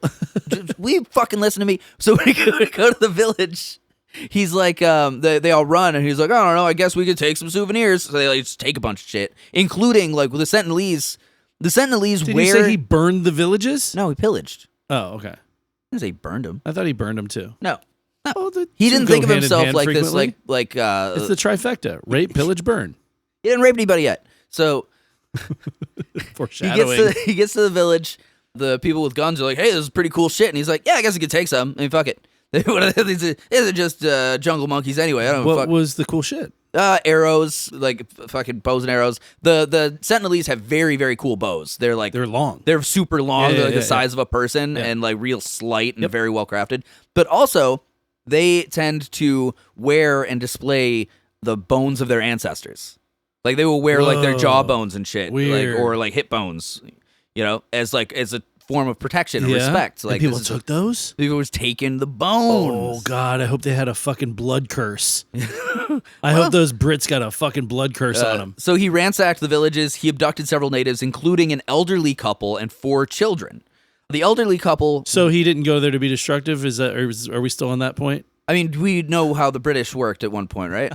Will you fucking listen to me? So when we go to the village... He's like, they all run, and he's like, I don't know, I guess we could take some souvenirs. So they like, just take a bunch of shit, including like with the Sentinelese. The Sentinelese Did you say he burned the villages? No, he pillaged. Oh, okay. I didn't say he burned them. I thought he burned them too. No. Oh, he didn't think of himself like frequently. This, like it's the trifecta: rape, pillage, burn. He didn't rape anybody yet. So foreshadowing. He gets to the village. The people with guns are like, "Hey, this is pretty cool shit," and he's like, "Yeah, I guess I could take some. I mean, fuck it." These are just jungle monkeys anyway. I don't know. What was the cool shit? Arrows, like fucking bows and arrows. The Sentinelese have very, very cool bows. They're long. They're super long. They're like the size of a person and like real slight and very well crafted. But also, they tend to wear and display the bones of their ancestors. Like they will wear like their jaw bones and shit, or like hip bones, as a form of protection and respect. Like and people took those? People was taking the bones. Oh God, I hope they had a fucking blood curse. I hope those Brits got a fucking blood curse on them. So he ransacked the villages. He abducted several natives, including an elderly couple and 4 children. The elderly couple. So he didn't go there to be destructive. Are we still on that point? I mean, we know how the British worked at one point, right?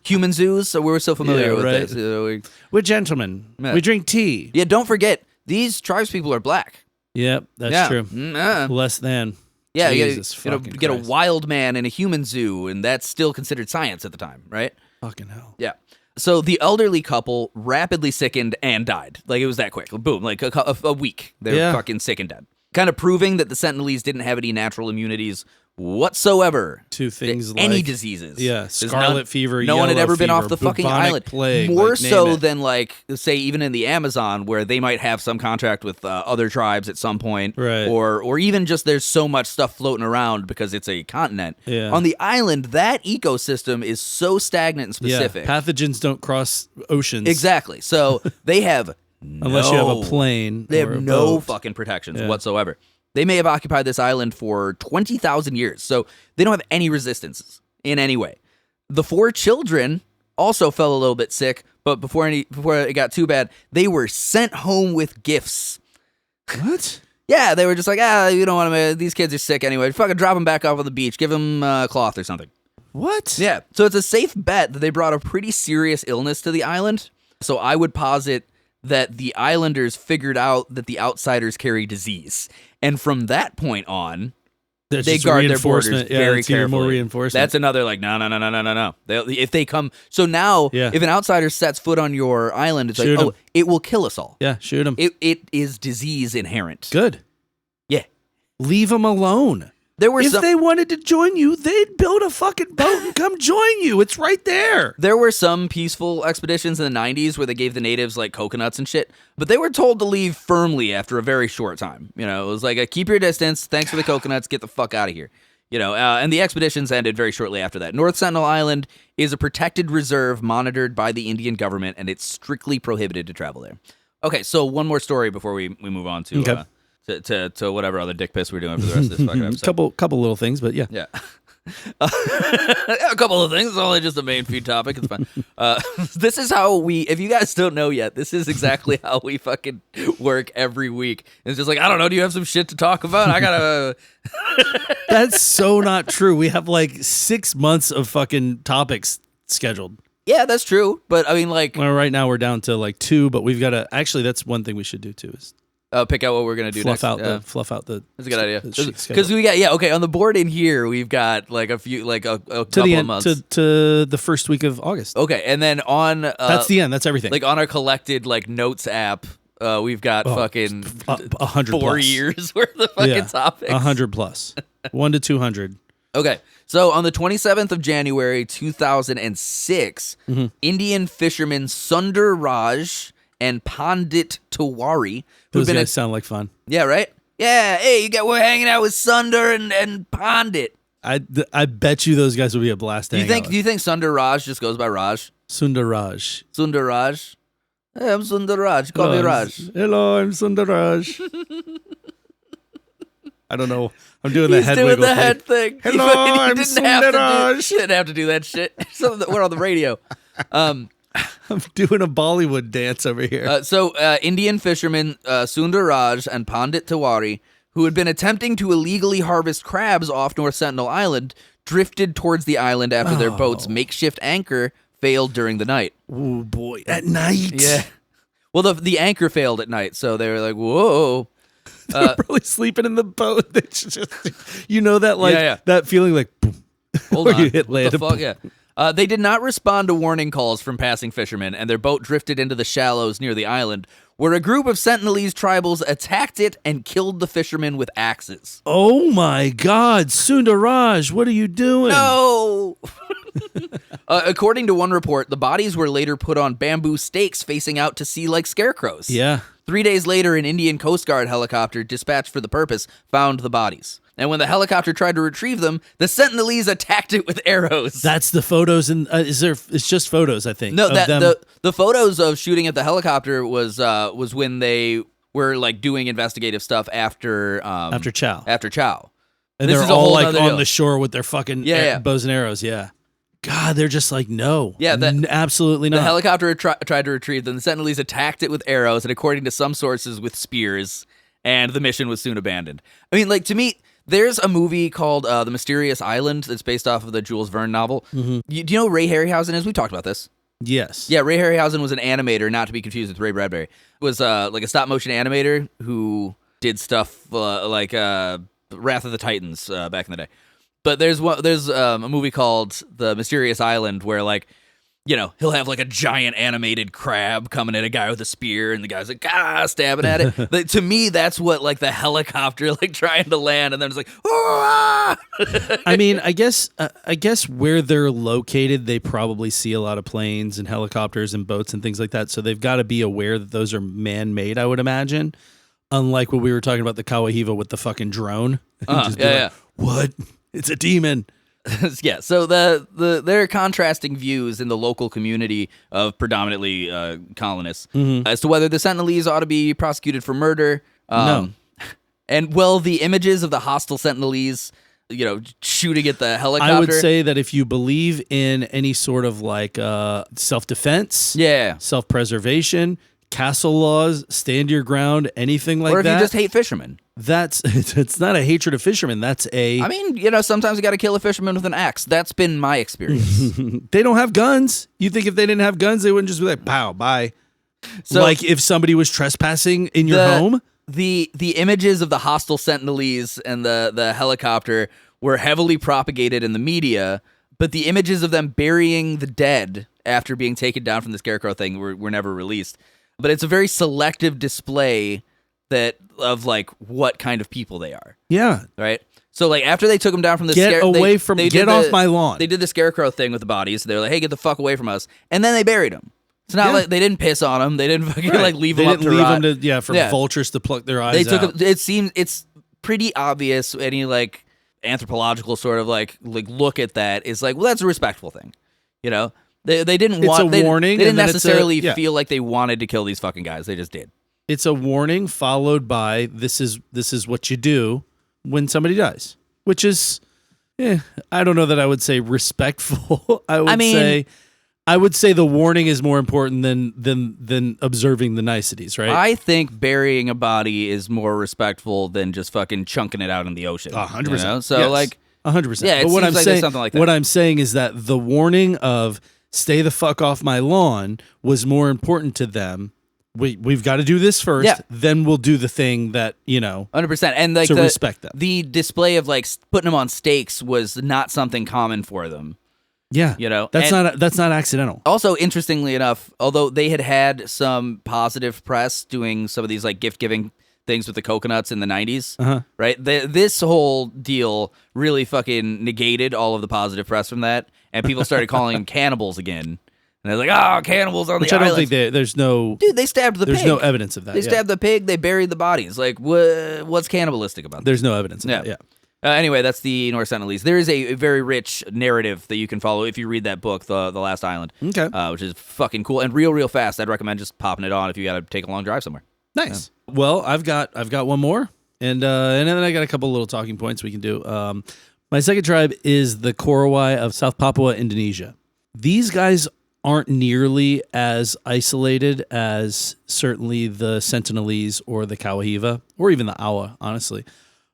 Human zoos. So we're so familiar with this. We're gentlemen. We drink tea. Yeah. Don't forget, these tribespeople are black. Yep, that's true. Less than. Yeah, Jesus you get a wild man in a human zoo, and that's still considered science at the time, right? Fucking hell. Yeah. So the elderly couple rapidly sickened and died. Like, it was that quick. Boom, like a week. They're fucking sick and dead. Kind of proving that the Sentinelese didn't have any natural immunities whatsoever to things like any diseases. Yeah, scarlet fever. No one had ever been off the fucking island. Plague, more so than like say even in the Amazon where they might have some contract with other tribes at some point, right? Or even just there's so much stuff floating around because it's a continent. Yeah. On the island, that ecosystem is so stagnant and specific. Yeah. Pathogens don't cross oceans. Exactly. So they have unless you have a plane. They have no boat. fucking protections whatsoever. They may have occupied this island for 20,000 years, so they don't have any resistance in any way. The 4 children also fell a little bit sick, but before it got too bad, they were sent home with gifts. What? Yeah, they were just like, you don't want to. These kids are sick anyway. Fucking drop them back off on the beach. Give them a cloth or something. What? Yeah. So it's a safe bet that they brought a pretty serious illness to the island. So I would posit that the islanders figured out that the outsiders carry disease, and from that point on, they guard their borders very carefully. More reinforcement. That's another like no. If they come, so now if an outsider sets foot on your island, it's Shoot like 'em. it will kill us all. Yeah, shoot them. It is disease inherent. Good. Yeah. Leave them alone. There were If they wanted to join you, they'd build a fucking boat and come join you. It's right there. There were some peaceful expeditions in the 90s where they gave the natives like coconuts and shit, but they were told to leave firmly after a very short time. You know, it was like, keep your distance. Thanks for the coconuts. Get the fuck out of here. You know, and the expeditions ended very shortly after that. North Sentinel Island is a protected reserve monitored by the Indian government, and it's strictly prohibited to travel there. Okay, so one more story before we move on to to whatever other dick piss we're doing for the rest of this fucking episode. Couple little things, but yeah. Yeah. A couple of things. It's only just a main feed topic. It's fine. This is how if you guys don't know yet, this is exactly how we fucking work every week. It's just like, I don't know, do you have some shit to talk about? I gotta... That's so not true. We have like 6 months of fucking topics scheduled. Yeah, that's true. But I mean, like... Well, right now we're down to like 2, but we've got to... Actually, that's one thing we should do too is... pick out what we're gonna do fluff next. Fluff out the. That's a good idea. Because we got on the board in here we've got like a few a couple of months to the first week of August. Okay, and then on that's the end. That's everything. Like on our collected like notes app, we've got fucking 100 4 years worth of fucking topics. 100 plus, 1 to 200. Okay, so on the 27th of January 2006, Indian fishermen Sundar Raj and Pt.2, Those guys sound like fun. Yeah, right? Yeah, hey, we're hanging out with Sundar and Pandit. I bet you those guys would be a blast to hang out with. Do you think Sundar Raj just goes by Raj? Sundar Raj. Sundar Raj? Hey, I'm Sundar Raj. Call me Raj. Hello, I'm Sundar Raj. I don't know. I'm doing the head wiggle. He's doing the thing. head thing. Hello, I'm Sundar Raj. Didn't have to do that shit. We're on the radio. I'm doing a Bollywood dance over here. So Indian fishermen Sundar Raj and Pt.2, who had been attempting to illegally harvest crabs off North Sentinel Island, drifted towards the island after their boat's makeshift anchor failed during the night. Oh, boy. At night? Yeah. Well, the anchor failed at night, so they were like, whoa. They're probably sleeping in the boat. They just, that feeling like, boom. Hold on. You hit land. What the fuck? Yeah. They did not respond to warning calls from passing fishermen, and their boat drifted into the shallows near the island, where a group of Sentinelese tribals attacked it and killed the fishermen with axes. Oh my God, Sundaraj, what are you doing? No! According to one report, the bodies were later put on bamboo stakes facing out to sea like scarecrows. Yeah. 3 days later, an Indian Coast Guard helicopter dispatched for the purpose found the bodies. And when the helicopter tried to retrieve them, the Sentinelese attacked it with arrows. That's the photos, and it's just photos, I think. No, them. the photos of shooting at the helicopter was when they were like doing investigative stuff after Chow. After Chow. And this they're is a all whole like nother on deal. the shore with their fucking bows and arrows. Yeah. God, they're just like, no. Yeah, absolutely not. The helicopter tried to retrieve them. The Sentinelese attacked it with arrows, and according to some sources, with spears. And the mission was soon abandoned. I mean, like, to me, there's a movie called The Mysterious Island that's based off of the Jules Verne novel. Mm-hmm. Do you know who Ray Harryhausen is? We talked about this. Yes. Yeah, Ray Harryhausen was an animator, not to be confused with Ray Bradbury. Was like a stop-motion animator who did stuff like Wrath of the Titans back in the day. But there's a movie called The Mysterious Island where, like, you know, he'll have like a giant animated crab coming at a guy with a spear, and the guy's like, stabbing at it. Like, to me, that's what like the helicopter like trying to land, and then it's like, I mean, I guess where they're located, they probably see a lot of planes and helicopters and boats and things like that. So they've got to be aware that those are man-made, I would imagine. Unlike what we were talking about the Kawahiva with the fucking drone. What? It's a demon. Yeah, so there are contrasting views in the local community of predominantly colonists as to whether the Sentinelese ought to be prosecuted for murder. No. And, well, the images of the hostile Sentinelese shooting at the helicopter. I would say that if you believe in any sort of like self-defense, self-preservation, castle laws, stand your ground, anything like that. Or if you just hate fishermen. It's not a hatred of fishermen. That's a... I mean, sometimes you got to kill a fisherman with an axe. That's been my experience. They don't have guns. You think if they didn't have guns, they wouldn't just be like, pow, bye. So, like if somebody was trespassing in your home? The images of the hostile Sentinelese and the helicopter were heavily propagated in the media, but the images of them burying the dead after being taken down from the Scarecrow thing were never released. But it's a very selective display of like what kind of people they are. Yeah. Right? So like after they took them down from the get off my lawn. They did the Scarecrow thing with the bodies. They're like, hey, get the fuck away from us. And then they buried them. It's not like they didn't piss on them. They didn't fucking leave them up to rot. They didn't leave them for vultures to pluck their eyes out. It seems it's pretty obvious. Any like anthropological sort of like look at that is like, well, that's a respectful thing. They didn't it's want. A warning. They didn't necessarily feel like they wanted to kill these fucking guys. They just did. It's a warning followed by this is what you do when somebody dies, which is, I don't know that I would say respectful. I would say the warning is more important than observing the niceties, right? I think burying a body is more respectful than just fucking chunking it out in the ocean. 100%. So yes. like 100%. Yeah, but what I'm saying, something like that. What I'm saying is that the warning of stay the fuck off my lawn was more important to them. We've got to do this first, then we'll do the thing that, 100%. And like respect them. The display of like putting them on stakes was not something common for them. Yeah. That's not accidental. Also, interestingly enough, although they had some positive press doing some of these like gift-giving things with the coconuts in the 90s, right? This whole deal really fucking negated all of the positive press from that, and people started calling them cannibals again. And they're like, cannibals on the island. Which I don't think there's no... Dude, they stabbed the pig. There's no evidence of that. They stabbed the pig, they buried the bodies. Like, what's cannibalistic about that? There's no evidence of that, Anyway, that's the North Sentinelese. There is a very rich narrative that you can follow if you read that book, The Last Island, which is fucking cool and real fast. I'd recommend just popping it on if you got to take a long drive somewhere. Nice. Well, I've got one more, and then I got a couple little talking points we can do. My second tribe is the Korowai of South Papua, Indonesia. These guys aren't nearly as isolated as certainly the Sentinelese or the Kawahiva, or even the Awa, honestly.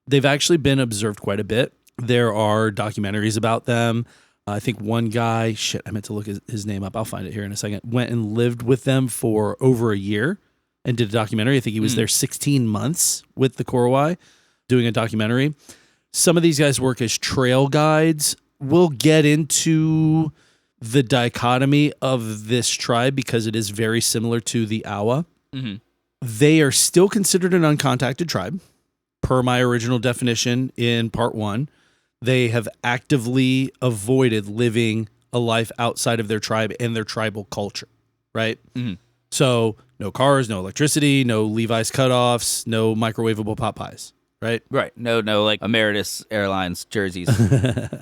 They've actually been observed quite a bit. There are documentaries about them. I think one guy, I meant to look his name up. I'll find it here in a second. Went and lived with them for over a year and did a documentary. I think he was there 16 months with the Korowai doing a documentary. Some of these guys work as trail guides. We'll get into the dichotomy of this tribe because it is very similar to the Awa. Mm-hmm. They are still considered an uncontacted tribe. Per my original definition in part 1, they have actively avoided living a life outside of their tribe and their tribal culture, right? Mm-hmm. So no cars, no electricity, no Levi's cutoffs, no microwavable pot pies, right? Right. No like Emeritus Airlines jerseys.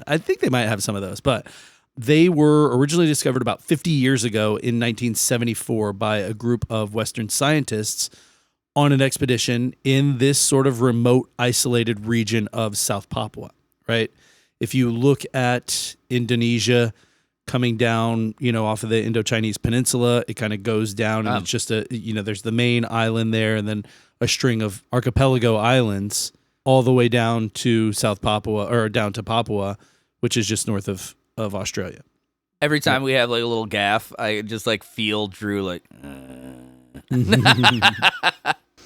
I think they might have some of those, but they were originally discovered about 50 years ago in 1974 by a group of Western scientists on an expedition in this sort of remote, isolated region of South Papua, right? If you look at Indonesia coming down, off of the Indo-Chinese peninsula, it kind of goes down and it's just there's the main island there and then a string of archipelago islands all the way down to South Papua, or down to Papua, which is just north of Australia. Every time we have like a little gaff, I just like feel Drew like...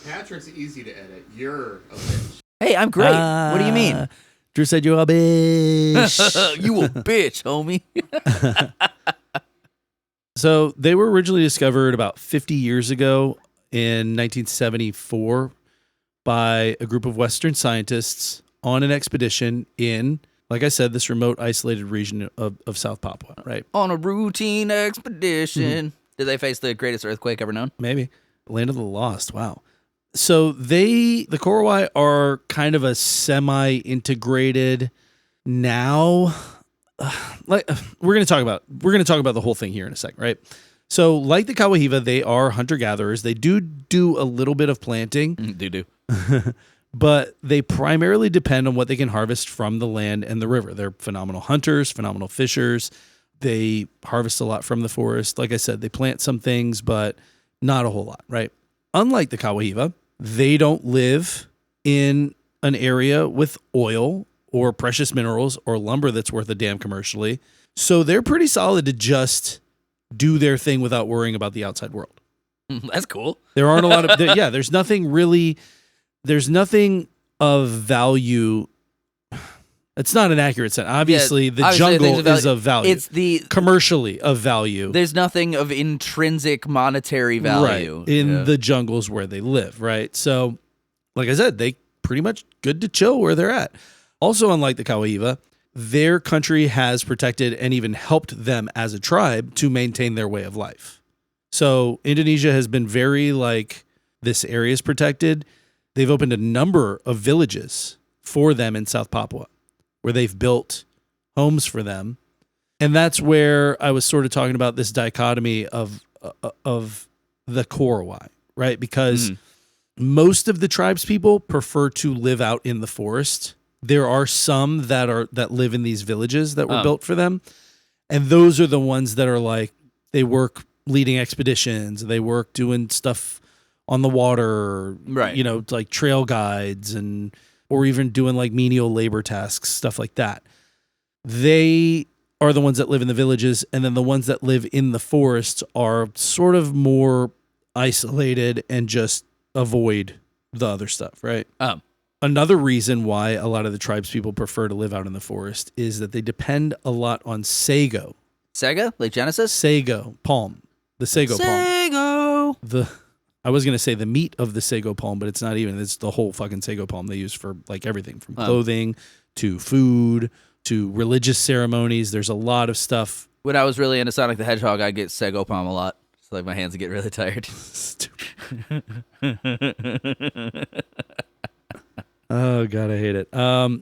Patrick's easy to edit. You're a bitch. Hey, I'm great. What do you mean? Drew said you're a bitch. You a bitch, homie. So they were originally discovered about 50 years ago in 1974 by a group of Western scientists on an expedition in, like I said, this remote, isolated region of South Papua, right? On a routine expedition. Mm-hmm. Did they face the greatest earthquake ever known? Maybe. Land of the Lost. Wow. So the Korowai are kind of a semi-integrated now. We're going to talk about the whole thing here in a second, right? So like the Kawahiva, they are hunter-gatherers. They do a little bit of planting. Do. but they primarily depend on what they can harvest from the land and the river. They're phenomenal hunters, phenomenal fishers. They harvest a lot from the forest. Like I said, they plant some things, but not a whole lot, right? Unlike the Kawahiva, they don't live in an area with oil or precious minerals or lumber that's worth a damn commercially. So they're pretty solid to just do their thing without worrying about the outside world. That's cool. There aren't a lot of, there's nothing of value. It's not an accurate sentence. Obviously, the jungle is of value. It's commercially of value. There's nothing of intrinsic monetary value. Right, in the jungles where they live, right? So, like I said, they pretty much good to chill where they're at. Also, unlike the Kawahiva, their country has protected and even helped them as a tribe to maintain their way of life. So Indonesia has been very like, this area is protected. They've opened a number of villages for them in South Papua where they've built homes for them. And that's where I was sort of talking about this dichotomy of the Korowai, right? Because most of the tribes people prefer to live out in the forest. There are some that live in these villages that were built for them. And those are the ones that are like, they work leading expeditions, they work doing stuff on the water, right? You know, like trail guides or even doing like menial labor tasks, stuff like that. They are the ones that live in the villages, and then the ones that live in the forests are sort of more isolated and just avoid the other stuff, right? Another reason why a lot of the tribes people prefer to live out in the forest is that they depend a lot on sago. Sega? Like Genesis? Sago palm. The sago palm. Sago! I was going to say the meat of the sago palm, but it's not even. It's the whole fucking sago palm they use for like everything from clothing to food to religious ceremonies. There's a lot of stuff. When I was really into Sonic the Hedgehog, I get sago palm a lot. So like my hands would get really tired. Stupid. Oh, God, I hate it.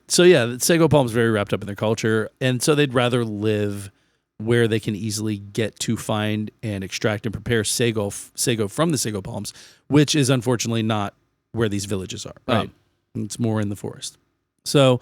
So, yeah, the sago palm is very wrapped up in their culture. And so they'd rather live where they can easily get to find and extract and prepare sago from the sago palms, which is unfortunately not where these villages are. Right? It's more in the forest. So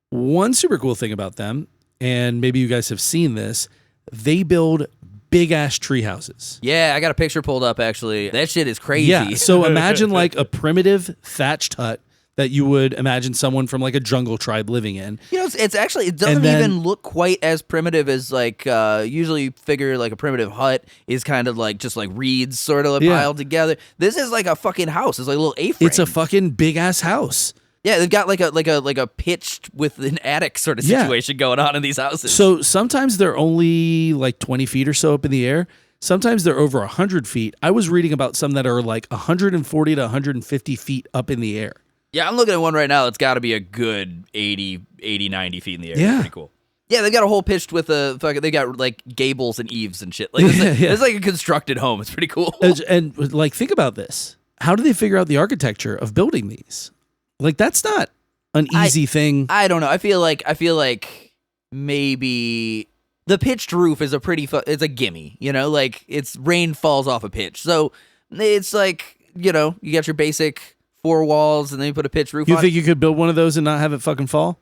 one super cool thing about them, and maybe you guys have seen this, they build big-ass tree houses. Yeah, I got a picture pulled up, actually. That shit is crazy. Yeah, so imagine like a primitive thatched hut that you would imagine someone from like a jungle tribe living in. You know, it doesn't even look quite as primitive as like, usually you figure like a primitive hut is kind of like just like reeds sort of piled together. This is like a fucking house. It's like a little A-frame. It's a fucking big ass house. Yeah, they've got like a pitched with an attic sort of situation going on in these houses. So sometimes they're only like 20 feet or so up in the air. Sometimes they're over 100 feet. I was reading about some that are like 140 to 150 feet up in the air. Yeah, I'm looking at one right now that's got to be a good 80, 90 feet in the air. Yeah. Pretty cool. Yeah, they've got a whole pitched with they got like gables and eaves and shit. Like it's like a constructed home. It's pretty cool. And like, think about this. How do they figure out the architecture of building these? Like, that's not an easy thing. I don't know. I feel like maybe the pitched roof is it's a gimme, you know, like rain falls off a pitch. So it's like, you know, you got your basic 4 walls and then you put a pitched roof on. You think you could build one of those and not have it fucking fall?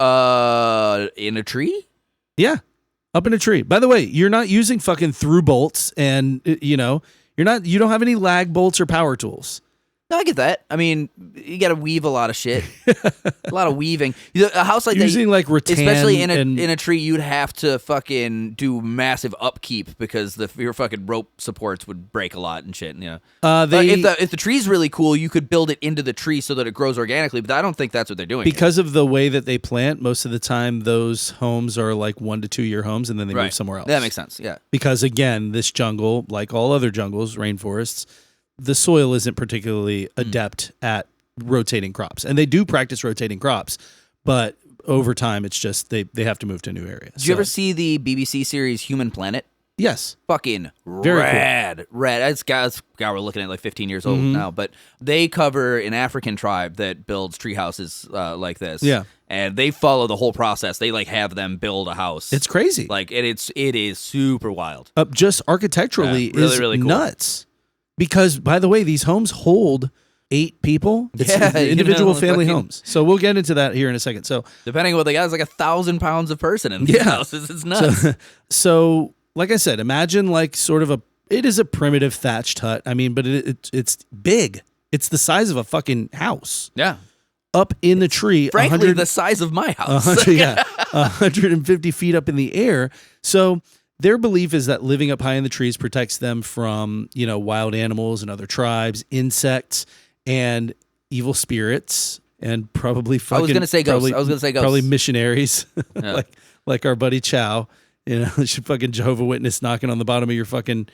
In a tree? Yeah. Up in a tree. By the way, you're not using fucking through bolts and, you know, you don't have any lag bolts or power tools. No, I get that. I mean, you got to weave a lot of shit. A lot of weaving. A house like using that, like rattan, especially in a tree, you'd have to fucking do massive upkeep because your fucking rope supports would break a lot and shit. You know, if the tree's really cool, you could build it into the tree so that it grows organically. But I don't think that's what they're doing because of the way that they plant. Most of the time, those homes are like 1 to 2 year homes, and then they move somewhere else. That makes sense. Yeah, because again, this jungle, like all other jungles, rainforests, the soil isn't particularly adept at rotating crops. And they do practice rotating crops, but over time, it's just they have to move to a new area. Did you ever see the BBC series Human Planet? Yes. Fucking Very rad. Cool. Rad. It's guy we're looking at like 15 years old now, but they cover an African tribe that builds tree houses like this. Yeah. And they follow the whole process. They like have them build a house. It's crazy. Like it is super wild. Just architecturally really, is really cool. Nuts. Because, by the way, these homes hold 8 people. It's Yeah, individual it's family fucking- homes. So we'll get into that here in a second. So Depending on what they got, it's like 1,000 pounds a person in these houses. It's nuts. so like I said, imagine like sort of it is a primitive thatched hut. I mean, but it's big. It's the size of a fucking house. Yeah. Up in the tree. Frankly, the size of my house. 150 feet up in the air. So their belief is that living up high in the trees protects them from, wild animals and other tribes, insects, and evil spirits, and probably fucking. I was gonna say ghosts. Probably missionaries, Yeah. like our buddy Chow. Fucking Jehovah's Witness knocking on the bottom of your fucking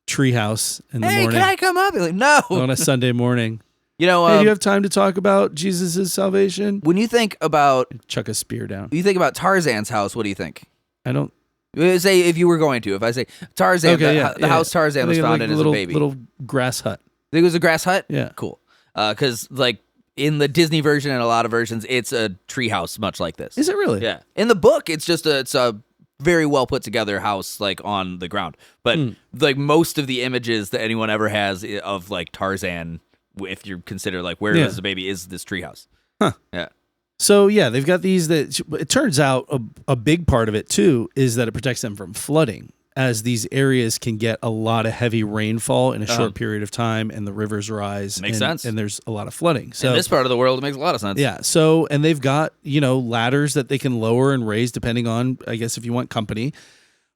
treehouse in the morning. Can I come up? You're like, no. On a Sunday morning. You know, Hey, do you have time to talk about Jesus' salvation? when you think about Down. Tarzan's house, what do you think? I don't. Say if you were going to. If I say Tarzan, the house Tarzan was found in as a baby. Little grass hut. Think it was a grass hut? Yeah. Cool. Because like in the Disney version and a lot of versions, it's a tree house much like this. Is it really? Yeah. In the book, it's a very well put together house like on the ground. But like most of the images that anyone ever has of like Tarzan, if you consider like where it was a baby, is this treehouse. Huh. Yeah. So yeah, they've got these that it turns out a big part of it too is that it protects them from flooding, as these areas can get a lot of heavy rainfall in a short period of time and the rivers rise. Makes sense. And there's a lot of flooding. So in this part of the world, it makes a lot of sense. yeah. So, and they've got, ladders that they can lower and raise depending on, I guess, if you want company.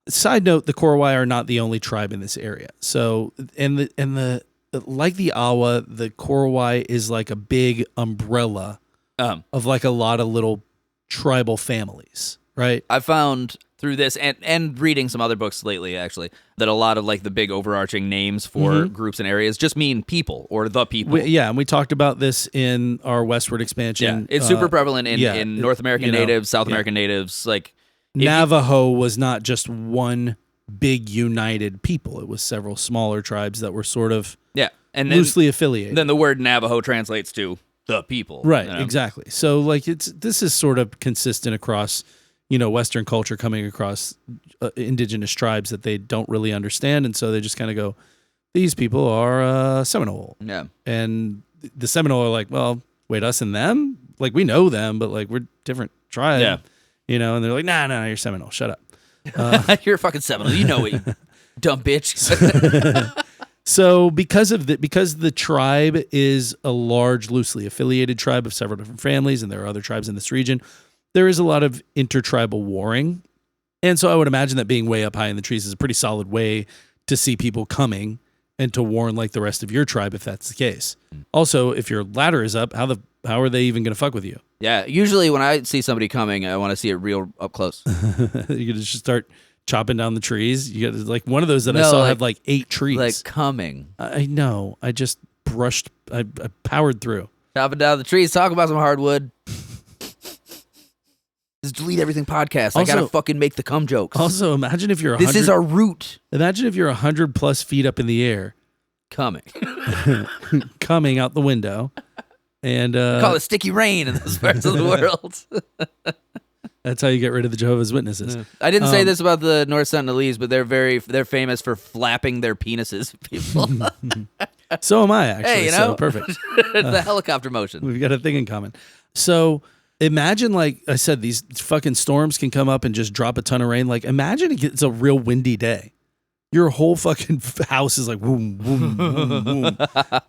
Side note, the Korowai are not the only tribe in this area. So, and the like the Awa, the Korowai is like a big umbrella of like a lot of little tribal families, right? I found through this and reading some other books lately, actually, that a lot of like the big overarching names for groups and areas just mean people or the people. And we talked about this in our westward expansion. Yeah, it's super prevalent in North American natives, South American natives. Like Navajo was not just one big united people; it was several smaller tribes that were sort of and loosely affiliated. Then the word Navajo translates to the people, right? Exactly. So like this is sort of consistent across Western culture, coming across indigenous tribes that they don't really understand, and so they just kind of go, these people are Seminole. Yeah, and the Seminole are like, well, wait, us and them, like we know them, but like we're different tribe. Yeah. And they're like, nah, you're Seminole. Shut up. You're a fucking Seminole. You know it, you dumb bitch. So because the tribe is a large, loosely affiliated tribe of several different families, and there are other tribes in this region, there is a lot of intertribal warring. And so I would imagine that being way up high in the trees is a pretty solid way to see people coming and to warn like the rest of your tribe if that's the case. Also, if your ladder is up, how are they even going to fuck with you? Yeah, usually when I see somebody coming, I want to see it real up close. You could just start chopping down the trees. You got like one of those that I saw had like 8 trees. Like coming. I know. I just brushed. I powered through. Chopping down the trees. Talk about some hardwood. Just delete everything podcast. I gotta fucking make the cum jokes. Also, imagine if you're this is our route. Imagine if you're 100 plus feet up in the air, Coming. coming out the window, and Call it sticky rain in those parts of the world. that's how you get rid of the Jehovah's Witnesses. Yeah. I didn't say this about the North Sentinalese, but they're famous for flapping their penises at people. So am I, actually. Hey, So perfect. The helicopter motion. We've got a thing in common. So imagine, like I said, these fucking storms can come up and just drop a ton of rain. Like imagine it's a real windy day. Your whole fucking house is like boom, boom, boom, boom.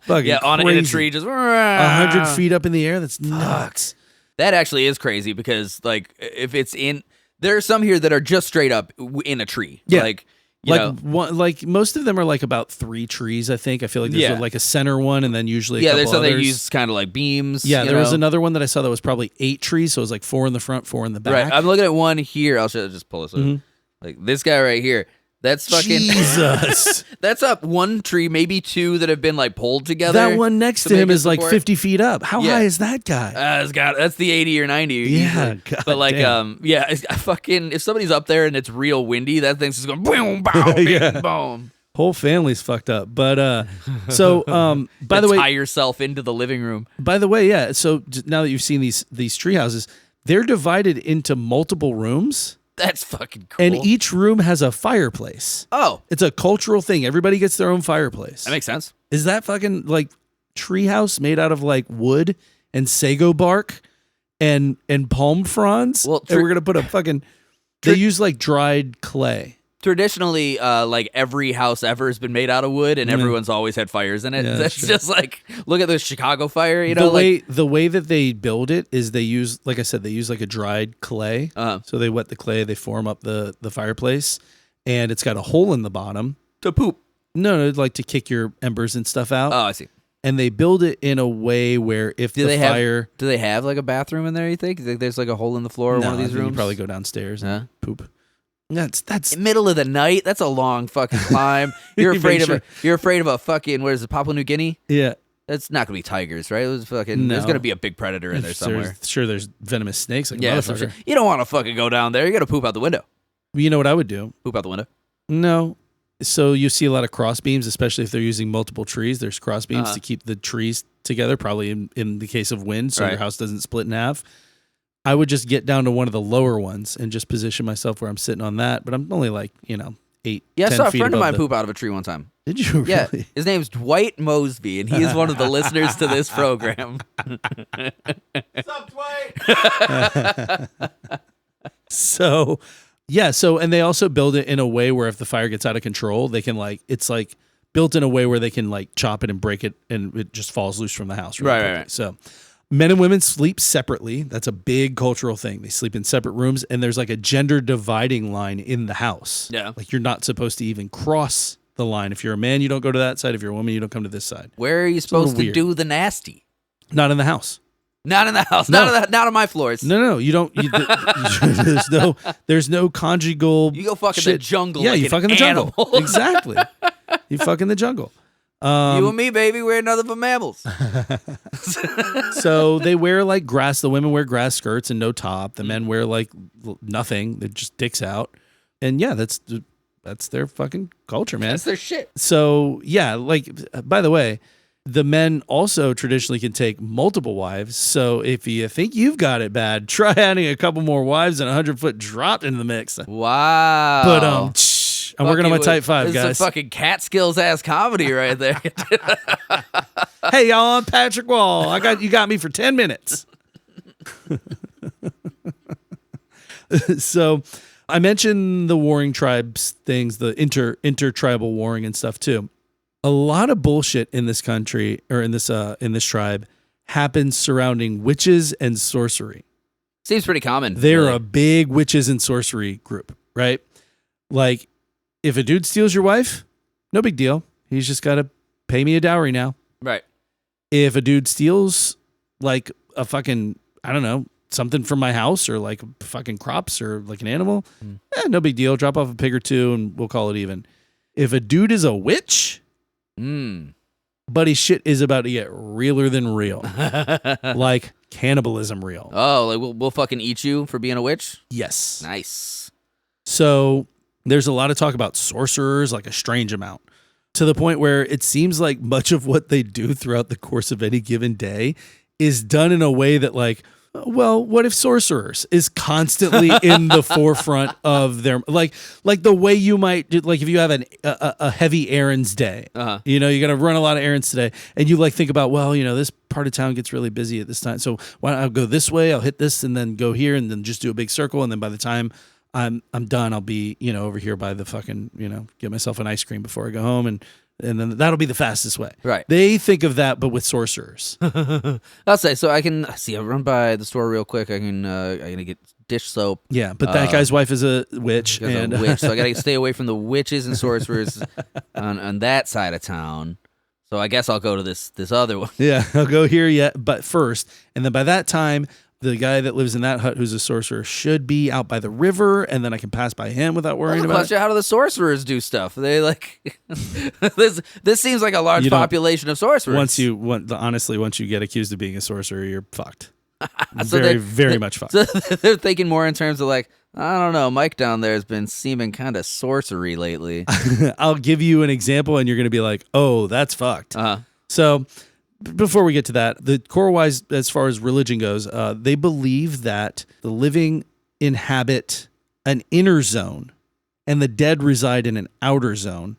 Fucking on crazy. in a tree, just 100 feet up in the air. That's nuts. That actually is crazy because, like, if it's in, there are some here that are just straight up in a tree. Yeah. Like, you know. Like most of them are like about 3 trees. I think. I feel like there's like a center one, and then usually a there's couple some others. they use kind of like beams. Yeah, there was another one that I saw that was probably 8 trees, so it was like 4 in the front, 4 in the back. Right. I'm looking at one here. I'll just pull this up. Like this guy right here. That's fucking Jesus. That's up 1 tree, maybe 2 that have been like pulled together. That one next to him is like 50 feet up. How high is that guy? That's the 80 or 90. Yeah, God but like damn. if somebody's up there and it's real windy, that thing's just going boom, boom, bing, boom. Whole family's fucked up. But so by the way, tie yourself into the living room. By the way, yeah. So now that you've seen these tree houses, they're divided into multiple rooms. That's fucking cool. And each room has a fireplace. Oh. It's a cultural thing. Everybody gets their own fireplace. That makes sense. Is that fucking like treehouse made out of like wood and sago bark and palm fronds. Well, and we're gonna put a fucking. They use like dried clay. Traditionally, like every house ever has been made out of wood, and everyone's always had fires in it. Yeah, That's that's just like, look at the Chicago fire. You know, The way that they build it is they use, like I said, they use like a dried clay. So they wet the clay, they form up the fireplace, and it's got a hole in the bottom to poop. No, like to kick your embers and stuff out. Oh, I see. And they build it in a way where if do the fire, do they have like a bathroom in there? You think there's like a hole in the floor in one of these rooms? You probably go downstairs and poop. That's middle of the night. That's a long fucking climb. You're afraid of a fucking, what is it, Papua New Guinea? Yeah. It's not gonna be tigers, right? It was fucking. No. There's gonna be a big predator in there somewhere. There's venomous snakes. Like a sure. You don't want to fucking go down there. You gotta poop out the window. You know what I would do? Poop out the window. No. So you see a lot of cross beams, especially if they're using multiple trees. There's cross beams to keep the trees together. Probably in the case of wind, so your house doesn't split in half. I would just get down to one of the lower ones and just position myself where I'm sitting on that. But I'm only like 8. Yeah, 10 I saw a feet friend of above mine poop out of a tree one time. Did you really? Yeah, his name's Dwight Mosby, and he is one of the listeners to this program. What's up, Dwight? So and they also build it in a way where if the fire gets out of control, they can it's like built in a way where they can like chop it and break it, and it just falls loose from the house. Right. So men and women sleep separately. That's a big cultural thing. They sleep in separate rooms, and there's like a gender dividing line in the house. Yeah. Like you're not supposed to even cross the line. If you're a man, you don't go to that side. If you're a woman, you don't come to this side. Where are you supposed to do the nasty? Not in the house. Not in the house. No. Not on my floors. No. You don't. There's no conjugal. You go fuck in the jungle. Yeah, like you fuck in the jungle. Exactly. You fuck in the jungle. You and me, baby, we're none of the mammals. So they wear like grass. The women wear grass skirts and no top. The men wear like nothing. They're just dicks out. And yeah, that's their fucking culture, man. That's their shit. So yeah, like by the way, the men also traditionally can take multiple wives. So if you think you've got it bad, try adding a couple more wives and 100-foot drop into the mix. Wow. But I'm working on my type 5, guys. This is a fucking Catskills ass comedy right there. Hey y'all, I'm Patrick Wall. You got me for 10 minutes. So I mentioned the warring tribes things, the intertribal warring and stuff too. A lot of bullshit in this country or in this tribe happens surrounding witches and sorcery. Seems pretty common. They're a big witches and sorcery group, right? Like, if a dude steals your wife, no big deal. He's just got to pay me a dowry now. Right. If a dude steals like a fucking, I don't know, something from my house or like fucking crops or like an animal, no big deal. Drop off a pig or two and we'll call it even. If a dude is a witch, buddy, shit is about to get realer than real. Like cannibalism real. Oh, like we'll fucking eat you for being a witch? Yes. Nice. So there's a lot of talk about sorcerers, like a strange amount, to the point where it seems like much of what they do throughout the course of any given day is done in a way that like, well, what if sorcerers is constantly in the forefront of their like the way you might do, like if you have a heavy errands day, you got to run a lot of errands today, and you like think about, well, this part of town gets really busy at this time, so why don't I go this way? I'll hit this and then go here and then just do a big circle, and then by the time I'm done, I'll be over here by the fucking get myself an ice cream before I go home, and then that'll be the fastest way. Right. They think of that, but with sorcerers. I'll say, so I can see. I'll run by the store real quick. I can get dish soap. Yeah, but that guy's wife is a witch, and a witch, so I gotta stay away from the witches and sorcerers on that side of town. So I guess I'll go to this other one. Yeah, I'll go here but first, and then by that time, the guy that lives in that hut who's a sorcerer should be out by the river, and then I can pass by him without worrying about it. How do the sorcerers do stuff? They like this seems like a large population of sorcerers. Honestly, once you get accused of being a sorcerer, you're fucked. So very much fucked. So they're thinking more in terms of like, I don't know, Mike down there has been seeming kind of sorcery lately. I'll give you an example, and you're going to be like, oh, that's fucked. So before we get to that, the Korowais, as far as religion goes, they believe that the living inhabit an inner zone and the dead reside in an outer zone,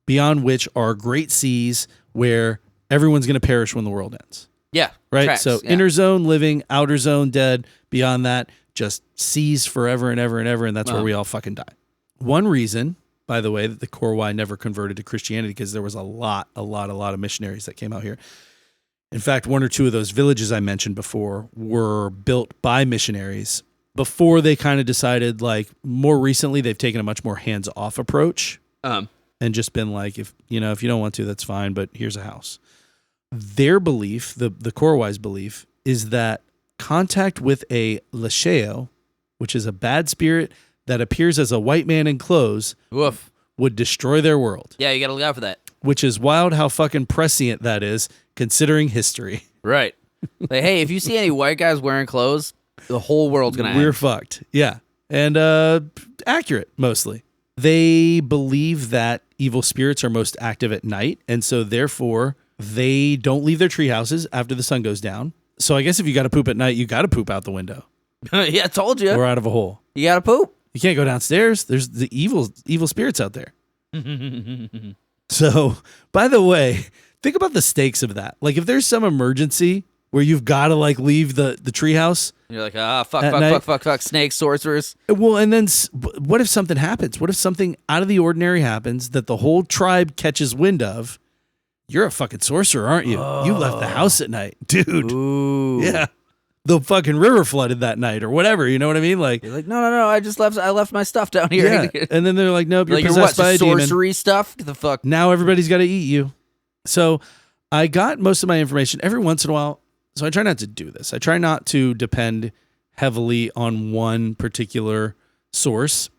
beyond which are great seas where everyone's going to perish when the world ends. Yeah. Right? Tracks, So yeah. inner zone living, outer zone dead, beyond that, just seas forever and ever and ever, and that's where we all fucking die. One reason, by the way, that the Korowai never converted to Christianity, because there was a lot of missionaries that came out here. In fact, one or two of those villages I mentioned before were built by missionaries before they kind of decided, like, more recently, they've taken a much more hands-off approach and just been like, if you don't want to, that's fine, but here's a house. Their belief, the Korowai's belief, is that contact with a lasheo, which is a bad spirit that appears as a white man in clothes, Woof. would destroy their world. Yeah, you got to look out for that. Which is wild how fucking prescient that is, considering history. Right. Like, hey, if you see any white guys wearing clothes, the whole world's going to end. We're fucked. Yeah. And accurate, mostly. They believe that evil spirits are most active at night, and so therefore they don't leave their tree houses after the sun goes down. So I guess if you got to poop at night, you got to poop out the window. Yeah, I told you. Or out of a hole. You got to poop. You can't go downstairs. There's the evil spirits out there. So, by the way, think about the stakes of that. Like, if there's some emergency where you've got to, like, leave the treehouse. You're like, fuck, snakes, sorcerers. Well, and then what if something happens? What if something out of the ordinary happens that the whole tribe catches wind of? You're a fucking sorcerer, aren't you? You left the house at night. Dude. Ooh. Yeah. The fucking river flooded that night or whatever. You know what I mean? Like, You're like, no, I left my stuff down here. yeah. And then they're like, nope, you're like, possessed by a demon. Sorcery stuff? Get the fuck. Now everybody's got to eat you. So I got most of my information every once in a while. So I try not to do this. I try not to depend heavily on one particular source.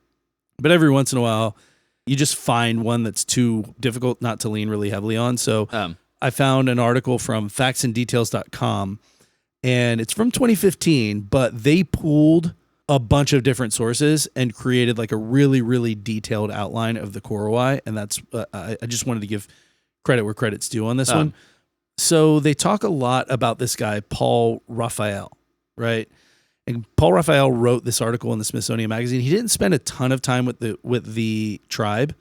But every once in a while, you just find one that's too difficult not to lean really heavily on. So I found an article from factsanddetails.com, and it's from 2015, but they pulled a bunch of different sources and created like a really, really detailed outline of the Korowai. And that's, I just wanted to give credit where credit's due on this one. So they talk a lot about this guy, Paul Raphael, right? And Paul Raphael wrote this article in the Smithsonian Magazine. He didn't spend a ton of time with the tribe,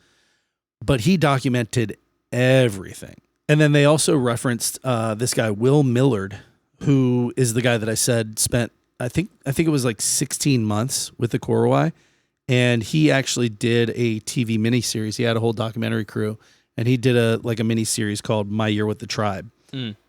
but he documented everything. And then they also referenced this guy, Will Millard, who is the guy that I said spent, I think it was like 16 months with the Korowai. And he actually did a TV miniseries. He had a whole documentary crew, and he did a miniseries called My Year with the Tribe.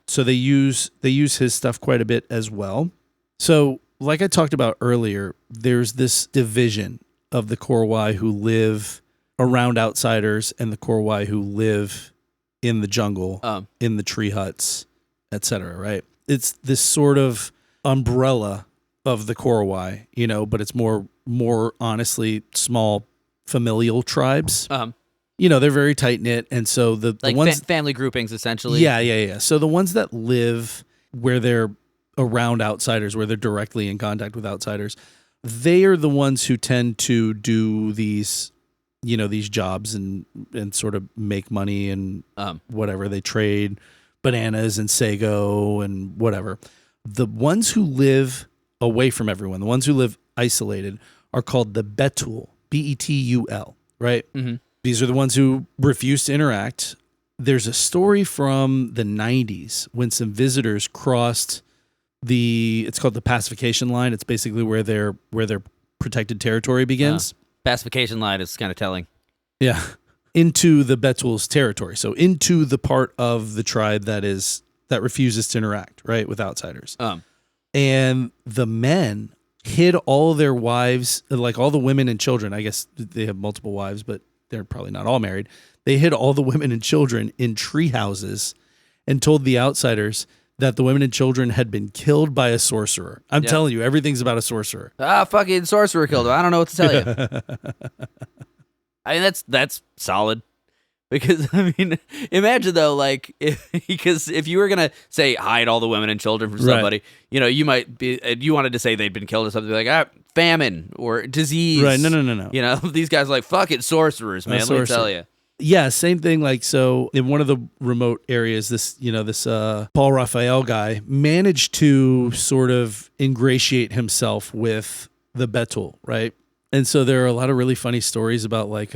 So they use his stuff quite a bit as well. So like I talked about earlier, there's this division of the Korowai who live around outsiders and the Korowai who live in the jungle, in the tree huts, etc. Right? It's this sort of umbrella of the Korowai, but it's more honestly small familial tribes. They're very tight knit, and so the ones family groupings essentially. Yeah. So the ones that live where they're around outsiders, where they're directly in contact with outsiders, they are the ones who tend to do these jobs and sort of make money and whatever. They trade bananas and sago and whatever. The ones who live away from everyone, the ones who live isolated, are called the Betul, Betul, right? Mm-hmm. These are the ones who refuse to interact. There's a story from the 90s when some visitors crossed it's called the pacification line. It's basically where their protected territory begins. Pacification line is kind of telling. Yeah. Into the Betul's territory. So into the part of the tribe that refuses to interact, right, with outsiders. And the men hid all their wives, like all the women and children. I guess they have multiple wives, but they're probably not all married. They hid all the women and children in tree houses and told the outsiders that the women and children had been killed by a sorcerer. I'm telling you, everything's about a sorcerer. Fucking sorcerer killed him. I don't know what to tell you. I mean, that's solid. Because, I mean, imagine, though, like, if you were going to say hide all the women and children from somebody, you might be, you wanted to say they'd been killed or something, like, famine or disease. Right, no. These guys are like, fucking sorcerers, man, let me tell you. Yeah, same thing. Like, so in one of the remote areas, this Paul Raphael guy managed to sort of ingratiate himself with the Betul, right? And so there are a lot of really funny stories about, like,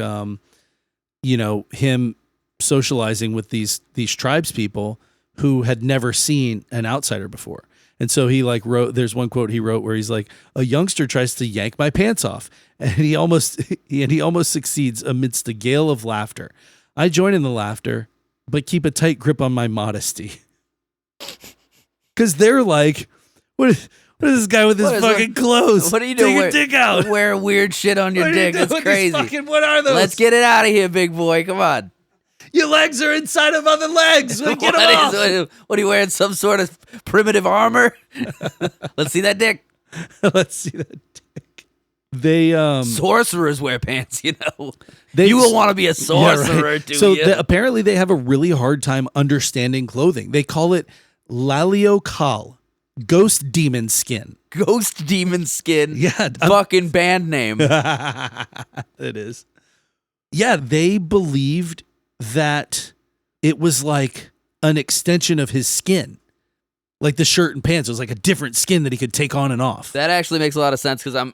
him socializing with these tribes people who had never seen an outsider before. And so he like wrote, there's one quote he wrote where he's like, a youngster tries to yank my pants off and he almost succeeds amidst a gale of laughter. I join in the laughter, but keep a tight grip on my modesty. Cause they're like, what is this guy with his fucking clothes? What are you doing? Take your dick out. Wear weird shit on your dick. That's crazy. What are those? Let's get it out of here, big boy. Come on. Your legs are inside of other legs. Get them off. What are you wearing? Some sort of primitive armor? Let's see that dick. Let's see that dick. They sorcerers wear pants, you know. You will want to be a sorcerer, do so you? Apparently they have a really hard time understanding clothing. They call it Laliokal, ghost demon skin. Ghost demon skin. Yeah, fucking band name. It is. Yeah, they believed that it was like an extension of his skin. Like the shirt and pants. It was like a different skin that he could take on and off. That actually makes a lot of sense because I'm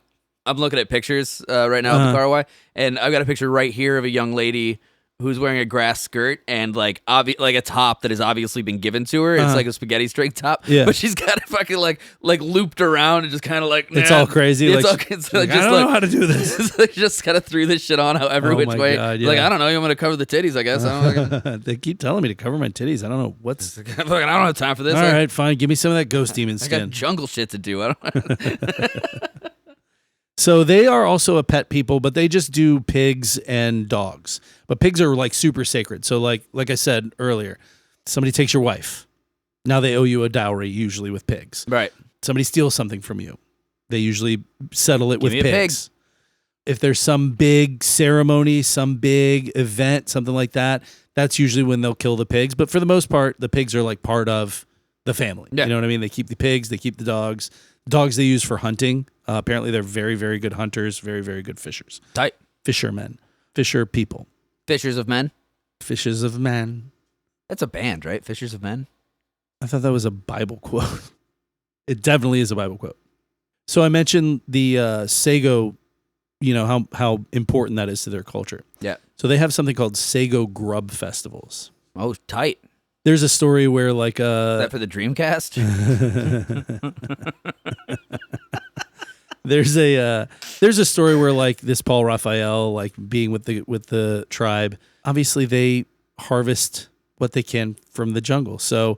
looking at pictures right now of the Korowai, and I've got a picture right here of a young lady who's wearing a grass skirt and like a top that has obviously been given to her. It's like a spaghetti string top, but she's got it fucking like looped around and just kind of like it's all crazy. It's like, it's like, I don't know how to do this. They just kind of threw this shit on however which way. God, yeah. Like I don't know, you want me to cover the titties? I guess I don't know. They keep telling me to cover my titties. I don't know what's. I don't have time for this. All right, fine. Give me some of that ghost demon I skin. got jungle shit to do. I don't. So they are also a pet people, but they just do pigs and dogs. But pigs are like super sacred. So like I said earlier, somebody takes your wife. Now they owe you a dowry, usually with pigs. Right. Somebody steals something from you. They usually settle it with me a pigs. If there's some big ceremony, some big event, something like that, that's usually when they'll kill the pigs. But for the most part, the pigs are like part of the family. Yeah. You know what I mean? They keep the pigs, they keep the dogs. Dogs they use for hunting. Apparently, they're very, very good hunters, very, very good fishers. Tight. Fishermen. Fisher people. Fishers of Men. Fishes of Men. That's a band, right? Fishers of Men. I thought that was a Bible quote. It definitely is a Bible quote. So I mentioned the Sago, you know, how important that is to their culture. Yeah. So they have something called Sago Grub Festivals. Oh, tight. There's a story where like Is that for the Dreamcast? There's a story where like this Paul Raphael, like being with the tribe, obviously they harvest what they can from the jungle. So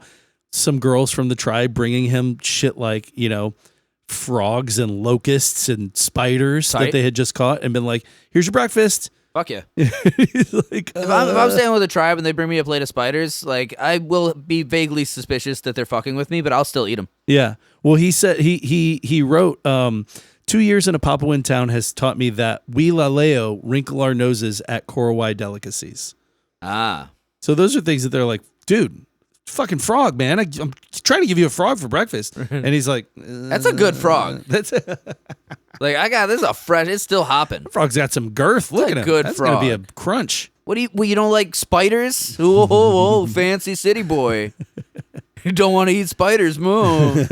some girls from the tribe bringing him shit like, you know, frogs and locusts and spiders that they had just caught and been like, here's your breakfast. Fuck yeah. He's like, if I'm staying with a tribe and they bring me a plate of spiders, like I will be vaguely suspicious that they're fucking with me, but I'll still eat them. Yeah. Well, he said he wrote 2 years in a Papuan town has taught me that we laleo wrinkle our noses at Korowai delicacies. Ah. So those are things that they're like, dude, fucking frog, man. I'm trying to give you a frog for breakfast. And he's like, that's a good frog. That's like this is a fresh, it's still hopping. Frog's got some girth. Look at him. Good That's frog. going to be a crunch. What do you don't like spiders? Oh, fancy city boy. You don't want to eat spiders, moo.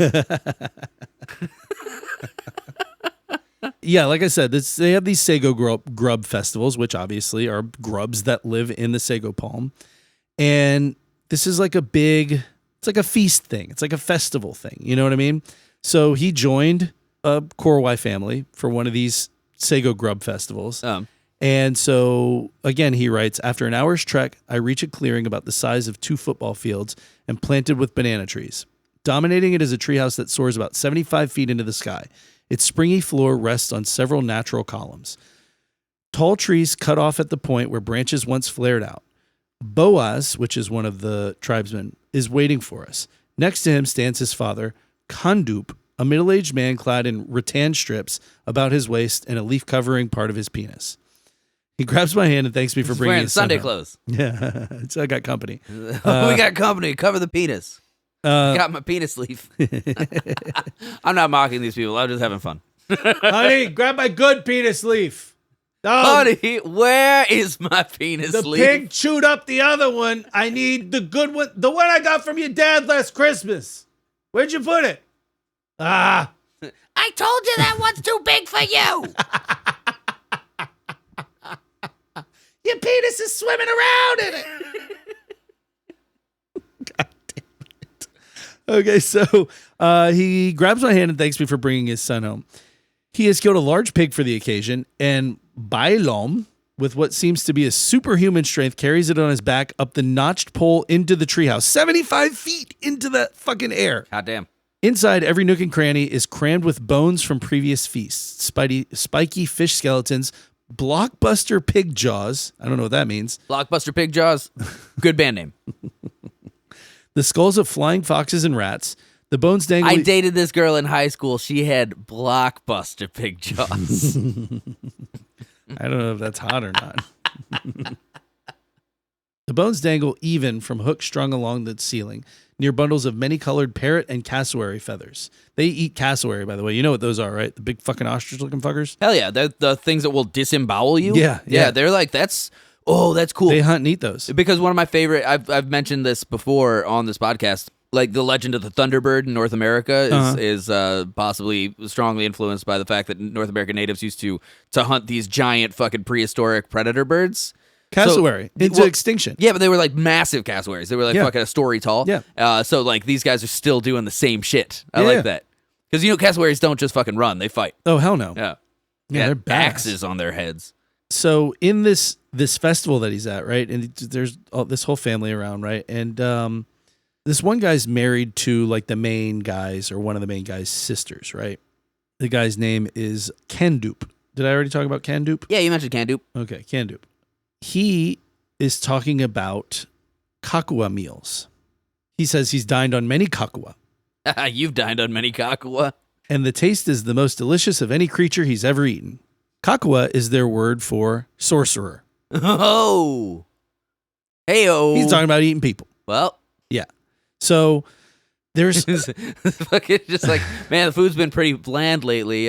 Yeah, like I said, they have these sago grub festivals, which obviously are grubs that live in the sago palm. And this is like it's like a feast thing. It's like a festival thing. You know what I mean? So he joined a Korowai family for one of these sago grub festivals. And so, again, he writes, after an hour's trek, I reach a clearing about the size of 2 football fields and planted with banana trees. Dominating it is a treehouse that soars about 75 feet into the sky. Its springy floor rests on several natural columns. Tall trees cut off at the point where branches once flared out. Boaz, which is one of the tribesmen, is waiting for us. Next to him stands his father, Kandup, a middle-aged man clad in rattan strips about his waist and a leaf covering part of his penis. He grabs my hand and thanks me for bringing wearing his son Sunday home. clothes. Yeah, so I got company. We got company. Cover the penis. Got my penis leaf. I'm not mocking these people. I'm just having fun. Honey, grab my good penis leaf. Honey, where is my penis The leaf? pig chewed up the other one. I need the good one. The one I got from your dad last Christmas. Where'd you put it? Ah. I told you that one's too big for you. Your penis is swimming around in it. God damn Okay, so he grabs my hand and thanks me for bringing his son home. He has killed a large pig for the occasion, and Bailom, with what seems to be a superhuman strength, carries it on his back up the notched pole into the treehouse, 75 feet into the fucking air. God damn. Inside, every nook and cranny is crammed with bones from previous feasts, spiky fish skeletons, blockbuster pig jaws. I don't know what that means. Blockbuster Pig Jaws. Good band name. The skulls of flying foxes and rats. The bones dangling. I dated this girl in high school. She had Blockbuster Pig Jaws. I don't know if that's hot or not. The bones dangle even from hooks strung along the ceiling, near bundles of many-colored parrot and cassowary feathers. They eat cassowary, by the way. You know what those are, right? The big fucking ostrich-looking fuckers? Hell yeah. They're the things that will disembowel you. Yeah. They're like, that's cool. They hunt and eat those. Because one of my favorite, I've mentioned this before on this podcast, like the legend of the Thunderbird in North America is possibly strongly influenced by the fact that North American natives used to hunt these giant fucking prehistoric predator birds. Cassowary into extinction. Yeah, but they were like massive cassowaries. They were like fucking a story tall. Yeah. So like these guys are still doing the same shit. I like that. Because cassowaries don't just fucking run; they fight. Oh hell no. Yeah. They're badass. Axes on their heads. So in this festival that he's at, right, and there's this whole family around, right, and this one guy's married to like the main guys or one of the main guy's sisters, right? The guy's name is Kandup. Did I already talk about Kandup? Yeah, you mentioned Kandup. Okay, Kandup. He is talking about khakua meals. He says he's dined on many khakua. You've dined on many khakua. And the taste is the most delicious of any creature he's ever eaten. Khakua is their word for sorcerer. Oh. Hey-oh. He's talking about eating people. Well. Yeah. So there's... fucking just like, man, the food's been pretty bland lately.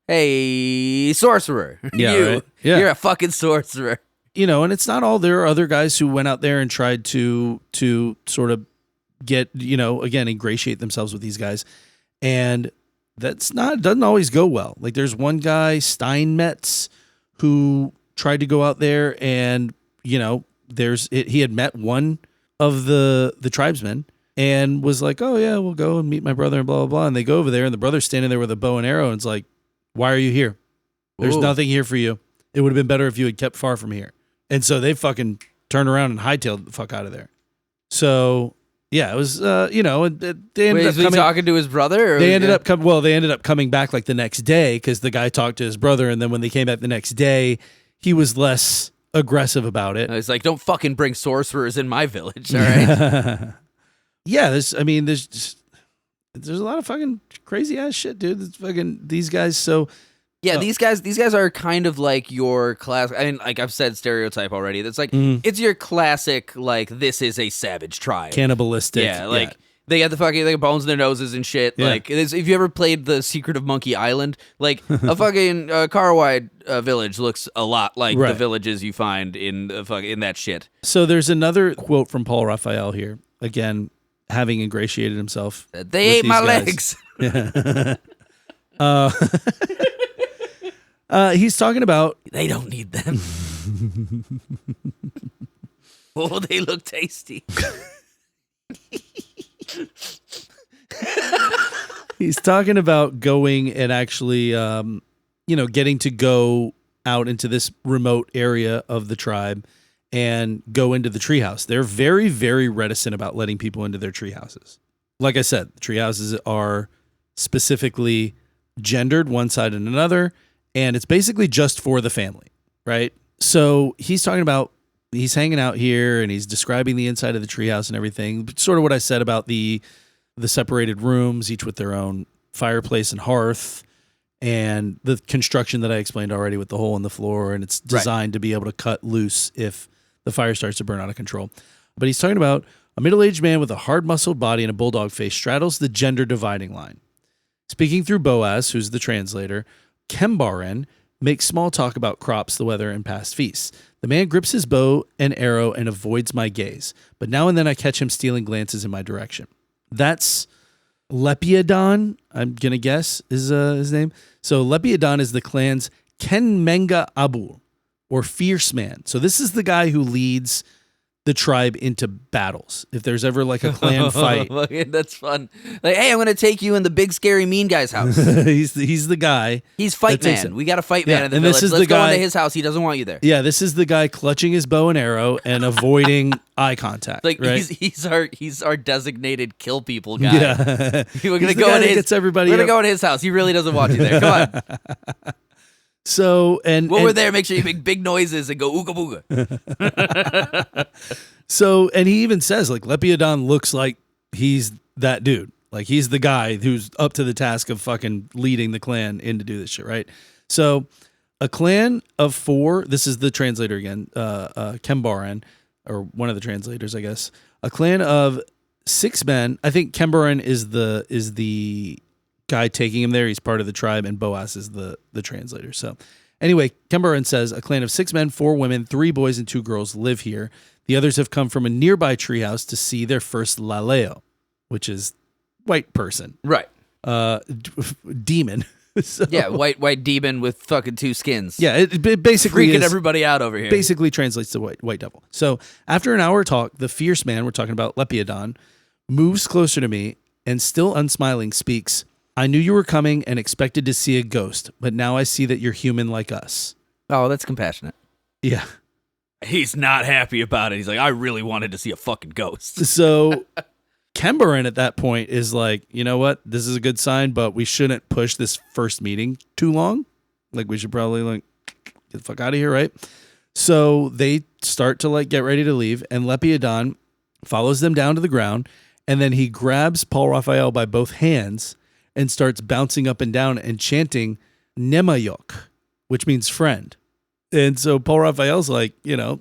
Hey, sorcerer. Yeah, you. right? Yeah. You're a fucking sorcerer. And it's not all. There are other guys who went out there and tried to sort of get, again, ingratiate themselves with these guys. And doesn't always go well. Like there's one guy, Steinmetz, who tried to go out there and, he had met one of the tribesmen and was like, oh yeah, we'll go and meet my brother and blah, blah, blah. And they go over there and the brother's standing there with a bow and arrow and it's like, why are you here? There's nothing here for you. It would have been better if you had kept far from here. And so they fucking turned around and hightailed the fuck out of there. So yeah, it was, they ended up coming, talking to his brother? Or they ended up coming back like the next day because the guy talked to his brother. And then when they came back the next day, he was less aggressive about it. He's like, don't fucking bring sorcerers in my village. All right. Yeah. There's a lot of fucking crazy ass shit, dude. It's fucking these guys. So yeah, these guys are kind of like your class. I mean, like I've said, stereotype already. That's like it's your classic. Like this is a savage tribe, cannibalistic. Yeah, like they got they got bones in their noses and shit. Yeah. Like if you ever played The Secret of Monkey Island, like a fucking Korowai village looks a lot like the villages you find in in that shit. So there's another quote from Paul Raphael here again. Having ingratiated himself. They ate my legs. He's talking about... They don't need them. Oh, they look tasty. He's talking about going and actually, getting to go out into this remote area of the tribe and go into the treehouse. They're very, very reticent about letting people into their treehouses. Like I said, the treehouses are specifically gendered one side and another, and it's basically just for the family, right? So he's talking about, he's hanging out here and he's describing the inside of the treehouse and everything. Sort of what I said about the separated rooms, each with their own fireplace and hearth, and the construction that I explained already with the hole in the floor, and it's designed to be able to cut loose if the fire starts to burn out of control. But he's talking about a middle-aged man with a hard-muscled body and a bulldog face straddles the gender dividing line. Speaking through Boaz, who's the translator, Kembaren makes small talk about crops, the weather, and past feasts. The man grips his bow and arrow and avoids my gaze, but now and then I catch him stealing glances in my direction. That's Lepiadon, I'm going to guess, is his name. So Lepiadon is the clan's Kenmenga Abu, or Fierce Man. So this is the guy who leads the tribe into battles. If there's ever like a clan fight, That's fun. Like, hey, I'm going to take you in the big scary mean guy's house. he's the guy. He's fight that takes man. it. We got a fight Yeah, man in the and village. this is Let's the go guy- into his house. He doesn't want you there. Yeah, this is the guy clutching his bow and arrow and avoiding eye contact. Like right? he's our designated kill people guy. Yeah, We're gonna He's the go guy in that his. gets everybody We're gonna up. go in his house. He really doesn't want you there. Come on. So and When and- we're there, make sure you make big noises and go ooga booga. So, and he even says, like, Lepiadon looks like he's that dude. Like, he's the guy who's up to the task of fucking leading the clan in to do this shit, right? So, a clan of 4, this is the translator again, Kembaran, or one of the translators, I guess. A clan of 6 men. I think Kembaran is the guy taking him there. He's part of the tribe, and Boas is the translator. So, anyway, Kembaran says, a clan of 6 men, 4 women, 3 boys, and 2 girls live here. The others have come from a nearby treehouse to see their first laleo, which is white person, Right. demon. So, Yeah, white demon with fucking 2 skins. yeah. It basically Freaking is, everybody out over here. basically translates to white devil. So after an hour talk, the fierce man, we're talking about Lepiadon, moves closer to me and still unsmiling speaks. I knew you were coming and expected to see a ghost, but now I see that you're human like us. Oh, that's compassionate. Yeah. He's not happy about it. He's like, I really wanted to see a fucking ghost. So Kembaran at that point is like, you know what? This is a good sign, but we shouldn't push this first meeting too long. Like, we should probably like get the fuck out of here, right? So they start to like get ready to leave, and Lepiadon follows them down to the ground, and then he grabs Paul Raphael by both hands and starts bouncing up and down and chanting Nemayok, which means friend. And so Paul Raphael's like, you know,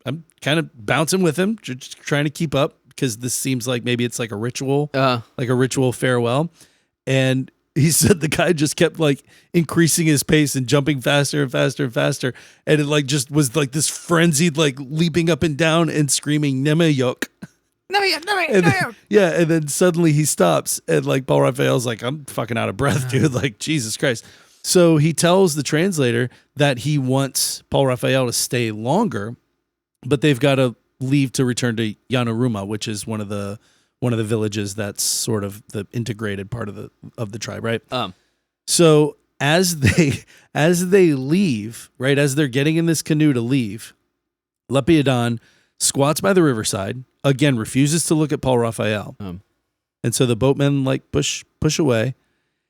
I'm kind of bouncing with him, just trying to keep up, because this seems like maybe it's like a ritual, farewell. And he said the guy just kept like increasing his pace and jumping faster and faster and faster. And it like just was like this frenzied, like leaping up and down and screaming Nemayok. And then, yeah, and then suddenly he stops, and like Paul Raphael's like, I'm fucking out of breath, dude. Like, Jesus Christ. So he tells the translator that he wants Paul Raphael to stay longer, but they've got to leave to return to Yanoruma, which is one of the villages that's sort of the integrated part of the tribe, right? So as they leave, right, as they're getting in this canoe to leave, Lepiadon squats by the riverside, again refuses to look at Paul Raphael. And so the boatmen like push away,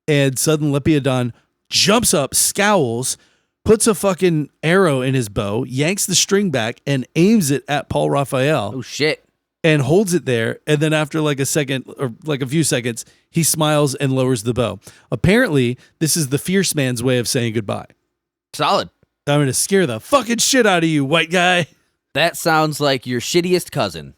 and suddenly Lepiadon jumps up, scowls, puts a fucking arrow in his bow, yanks the string back, and aims it at Paul Raphael. Oh, shit. And holds it there. And then after like a second or like a few seconds, he smiles and lowers the bow. Apparently, this is the fierce man's way of saying goodbye. Solid. I'm going to scare the fucking shit out of you, white guy. That sounds like your shittiest cousin.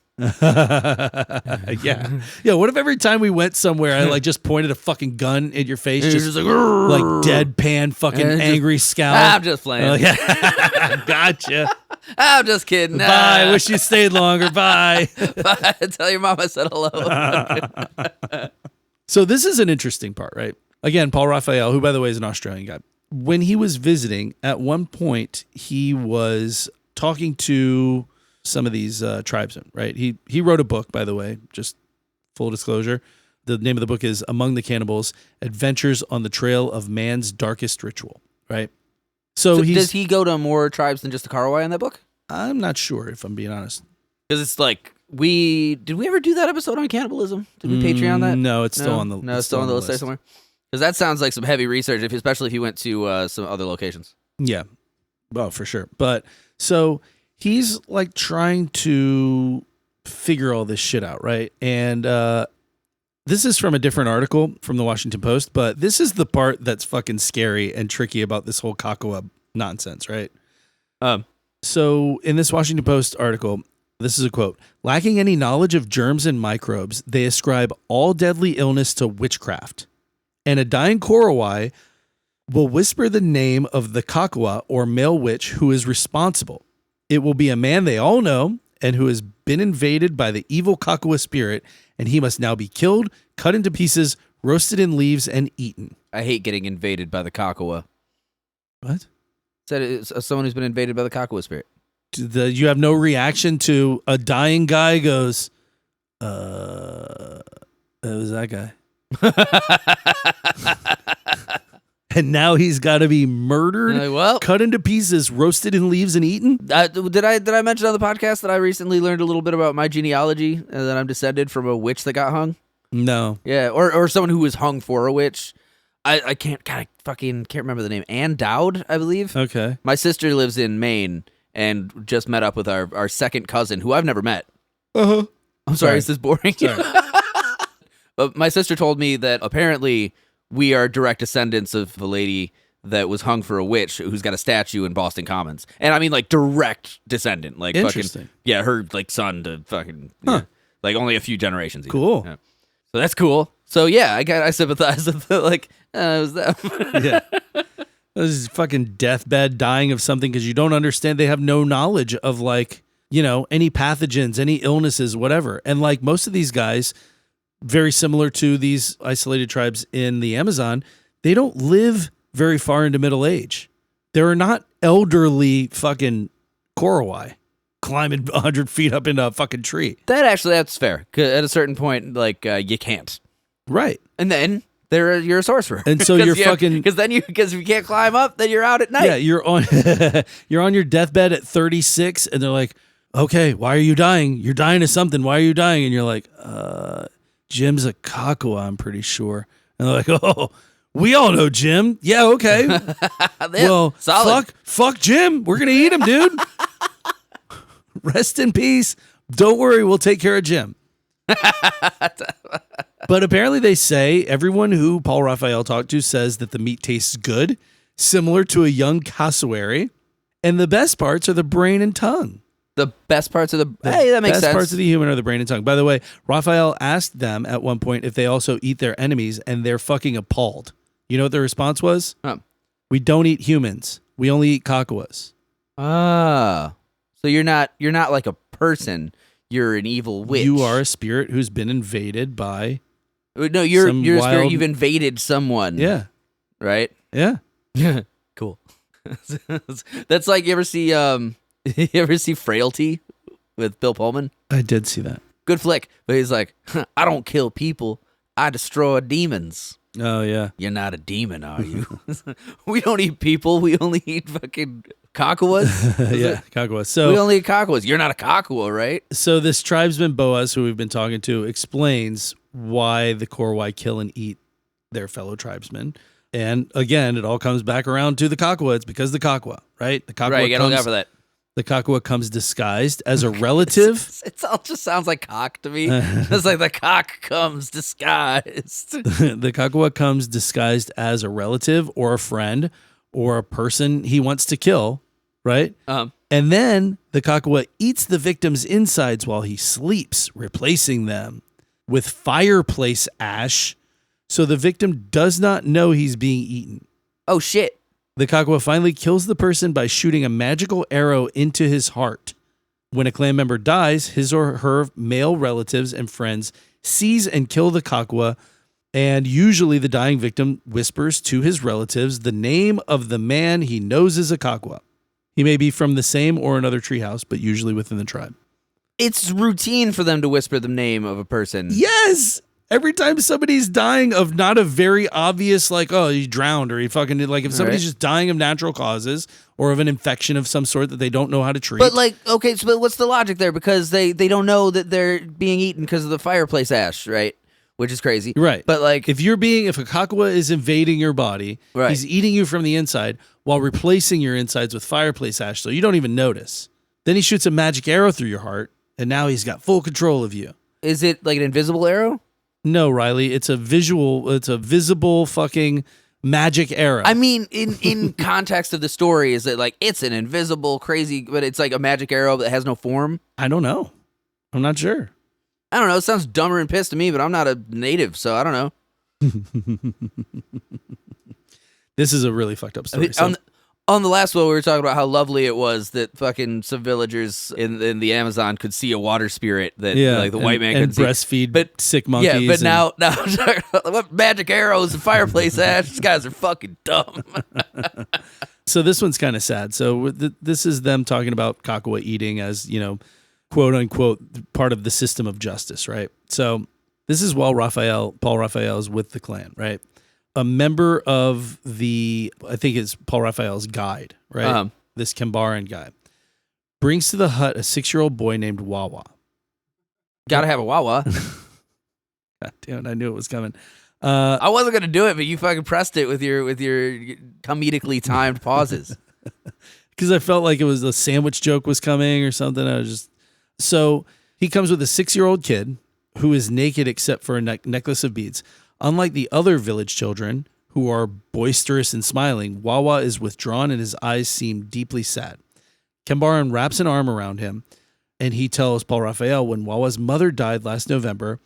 Yeah. What if every time we went somewhere, I like just pointed a fucking gun at your face, And just you're just like deadpan fucking And just- angry scowl? I'm just playing. Gotcha. I'm just kidding. Bye. Wish you stayed longer. Bye. Bye. Tell your mom I said hello. So this is an interesting part, right? Again, Paul Raphael, who by the way is an Australian guy, when he was visiting, at one point he was talking to some of these tribesmen, right? He wrote a book, by the way, just full disclosure. The name of the book is Among the Cannibals: Adventures on the Trail of Man's Darkest Ritual, right? So does he go to more tribes than just the Korowai in that book? I'm not sure, if I'm being honest. Because it's like did we ever do that episode on cannibalism? Did we Patreon that? No, it's still on the it's still on the list there somewhere. Because that sounds like some heavy research, especially if you went to some other locations. Yeah, well, for sure. But so he's like trying to figure all this shit out, right? And this is from a different article from the Washington Post, but this is the part that's fucking scary and tricky about this whole khakua nonsense, right? So in this Washington Post article, this is a quote: lacking any knowledge of germs and microbes, they ascribe all deadly illness to witchcraft. And a dying Korowai will whisper the name of the khakua or male witch who is responsible. It will be a man they all know and who has been invaded by the evil khakua spirit, and he must now be killed, cut into pieces, roasted in leaves, and eaten. I hate getting invaded by the khakua. What? Said it's someone who's been invaded by the khakua spirit. You have no reaction to a dying guy goes, it was that guy. And now he's got to be murdered, cut into pieces, roasted in leaves, and eaten. Did I mention on the podcast that I recently learned a little bit about my genealogy and that I'm descended from a witch that got hung? No. Yeah, or someone who was hung for a witch. I can't remember the name. Ann Dowd, I believe. Okay. My sister lives in Maine and just met up with our second cousin, who I've never met. Uh-huh. I'm sorry, is this boring? Sorry. But my sister told me that apparently we are direct descendants of a lady that was hung for a witch who's got a statue in Boston Commons. And I mean, like, direct descendant. Like, interesting. Her, like, son to fucking, like, only a few generations. Even. Cool. Yeah. So that's cool. So, yeah, I sympathize with the, like, it was them. Yeah. This is fucking deathbed dying of something because you don't understand. They have no knowledge of, like, any pathogens, any illnesses, whatever. And, like, most of these guys, very similar to these isolated tribes in the Amazon, they don't live very far into middle age. There are not elderly fucking Korowai climbing 100 feet up into a fucking tree. That's fair. 'Cause at a certain point, like, you can't. Right. And then you're a sorcerer. And so you're fucking... Because if you can't climb up, then you're out at night. Yeah, you're on your deathbed at 36, and they're like, okay, why are you dying? You're dying of something. Why are you dying? And you're like, Jim's a khakua, I'm pretty sure. And they're like, oh, we all know Jim. Yeah, okay. Well, solid. fuck Jim. We're going to eat him, dude. Rest in peace. Don't worry, we'll take care of Jim. But apparently they say, everyone who Paul Raphael talked to says that the meat tastes good, similar to a young cassowary. And the best parts are the brain and tongue. The best parts of that makes sense. The best parts of the human are the brain and tongue. By the way, Raphael asked them at one point if they also eat their enemies, and they're fucking appalled. You know what their response was? We don't eat humans. We only eat khakuas. Ah. So you're not like a person. You're an evil witch. You are a spirit who's been invaded by... No, you're a spirit. You've invaded someone. Yeah. Right? Yeah. Cool. That's like, you ever see Frailty with Bill Pullman? I did see that. Good flick. But he's like, I don't kill people. I destroy demons. Oh, yeah. You're not a demon, are you? We don't eat people. We only eat fucking khakuas. Yeah, khakuas. So we only eat khakuas. You're not a khakua, right? So this tribesman Boaz, who we've been talking to, explains why the Korowai kill and eat their fellow tribesmen. And again, it all comes back around to the khakua. It's because the khakua, right? The khakua right, you gotta look out for that. The khakua comes disguised as a relative. It all just sounds like cock to me. It's like the cock comes disguised. The khakua comes disguised as a relative or a friend or a person he wants to kill, right? And then the khakua eats the victim's insides while he sleeps, replacing them with fireplace ash, so the victim does not know he's being eaten. Oh, shit. The khakua finally kills the person by shooting a magical arrow into his heart. When a clan member dies, his or her male relatives and friends seize and kill the khakua, and usually the dying victim whispers to his relatives the name of the man he knows is a khakua. He may be from the same or another treehouse, but usually within the tribe. It's routine for them to whisper the name of a person. Yes! Every time somebody's dying of not a very obvious, like, oh, he drowned or he fucking did, like, if somebody's just dying of natural causes or of an infection of some sort that they don't know how to treat. But, like, okay, so what's the logic there? Because they don't know that they're being eaten because of the fireplace ash, right? Which is crazy. Right. But, like, if a khakua is invading your body, he's eating you from the inside while replacing your insides with fireplace ash, so you don't even notice. Then he shoots a magic arrow through your heart, and now he's got full control of you. Is it like an invisible arrow? No, Riley, it's a visible fucking magic arrow. I mean, in context of the story, is it like it's an invisible, crazy, but it's like a magic arrow that has no form? I don't know. I'm not sure. I don't know. It sounds dumber and pissed to me, but I'm not a native, so I don't know. This is a really fucked up story. On the last one, we were talking about how lovely it was that fucking some villagers in the Amazon could see a water spirit that like the white man and couldn't breastfeed But- sick monkeys. see. Yeah, but now I'm talking about what magic arrows and fireplace ash. These guys are fucking dumb. So this one's kind of sad. So this is them talking about khakua eating as, quote unquote, part of the system of justice, right? So this is while Paul Raphael is with the clan, right? A member of I think it's Paul Raphael's guide, right? This Kembaran guy brings to the hut a 6-year-old boy named Wawa. Gotta have a Wawa. God damn it, I knew it was coming. I wasn't gonna do it, but you fucking pressed it with your comedically timed pauses. Because I felt like it was a sandwich joke was coming or something. So he comes with a 6-year-old kid who is naked except for a necklace of beads. Unlike the other village children who are boisterous and smiling, Wawa is withdrawn and his eyes seem deeply sad. Kembaran wraps an arm around him and he tells Paul Raphael when Wawa's mother died last November,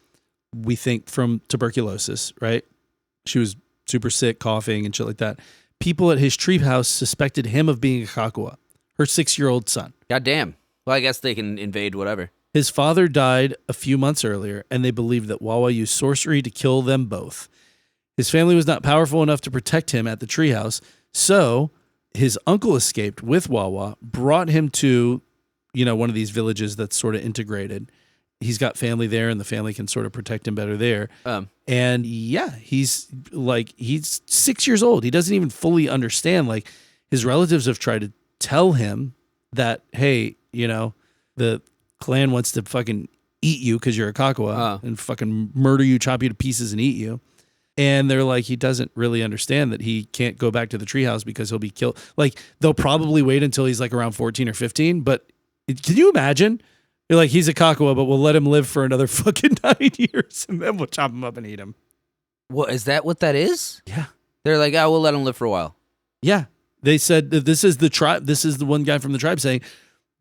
we think from tuberculosis, right? She was super sick, coughing and shit like that. People at his treehouse suspected him of being a khakua, her 6-year-old son. God damn. Well, I guess they can invade whatever. His father died a few months earlier, and they believed that Wawa used sorcery to kill them both. His family was not powerful enough to protect him at the treehouse, so his uncle escaped with Wawa, brought him to, one of these villages that's sort of integrated. He's got family there, and the family can sort of protect him better there. And yeah, he's 6 years old. He doesn't even fully understand. Like, his relatives have tried to tell him that, hey, the clan wants to fucking eat you because you're a khakua and fucking murder you, chop you to pieces and eat you. And they're like, he doesn't really understand that he can't go back to the treehouse because he'll be killed. Like, they'll probably wait until he's like around 14 or 15. But can you imagine? You're like, he's a khakua, but we'll let him live for another fucking 9 years and then we'll chop him up and eat him. What is that? What that is? Yeah. They're like, we'll let him live for a while. Yeah. They said that this is the tribe. This is the one guy from the tribe saying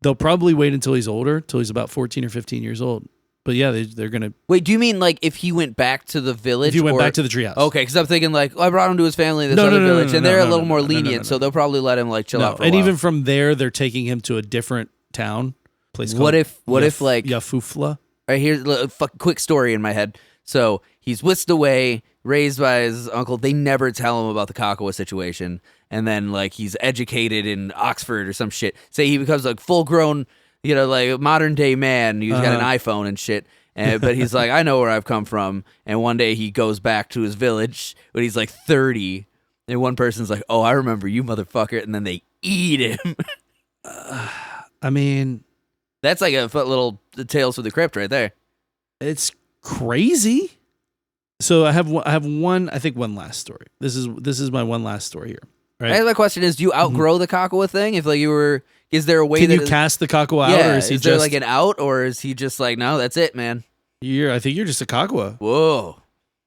they'll probably wait until he's older, till he's about 14 or 15 years old. But yeah, they're going to... Wait, do you mean like if he went back to the village? If he went back to the treehouse. Okay, because I'm thinking like, I brought him to his family in this other village, and they're a little more lenient, so they'll probably let him like chill out for a while. And even from there, they're taking him to a different town, place called... What if like... Yafufla? All right, here's a quick story in my head. So he's whisked away, raised by his uncle. They never tell him about the khakua situation. And then like he's educated in Oxford or some shit. Say he becomes like full-grown... like modern day man who's got an iPhone and shit. But he's like, I know where I've come from. And one day he goes back to his village when he's like 30. And one person's like, oh, I remember you, motherfucker. And then they eat him. I mean... That's like a little Tales from the Crypt right there. It's crazy. So I have one last story. This is my one last story here. Right? My question is, do you outgrow the khakua thing? If like you were... Is there a way Can that you cast the khakua out, or is he there like an out, or is he just like, no, that's it, man? I think you're just a khakua. Whoa.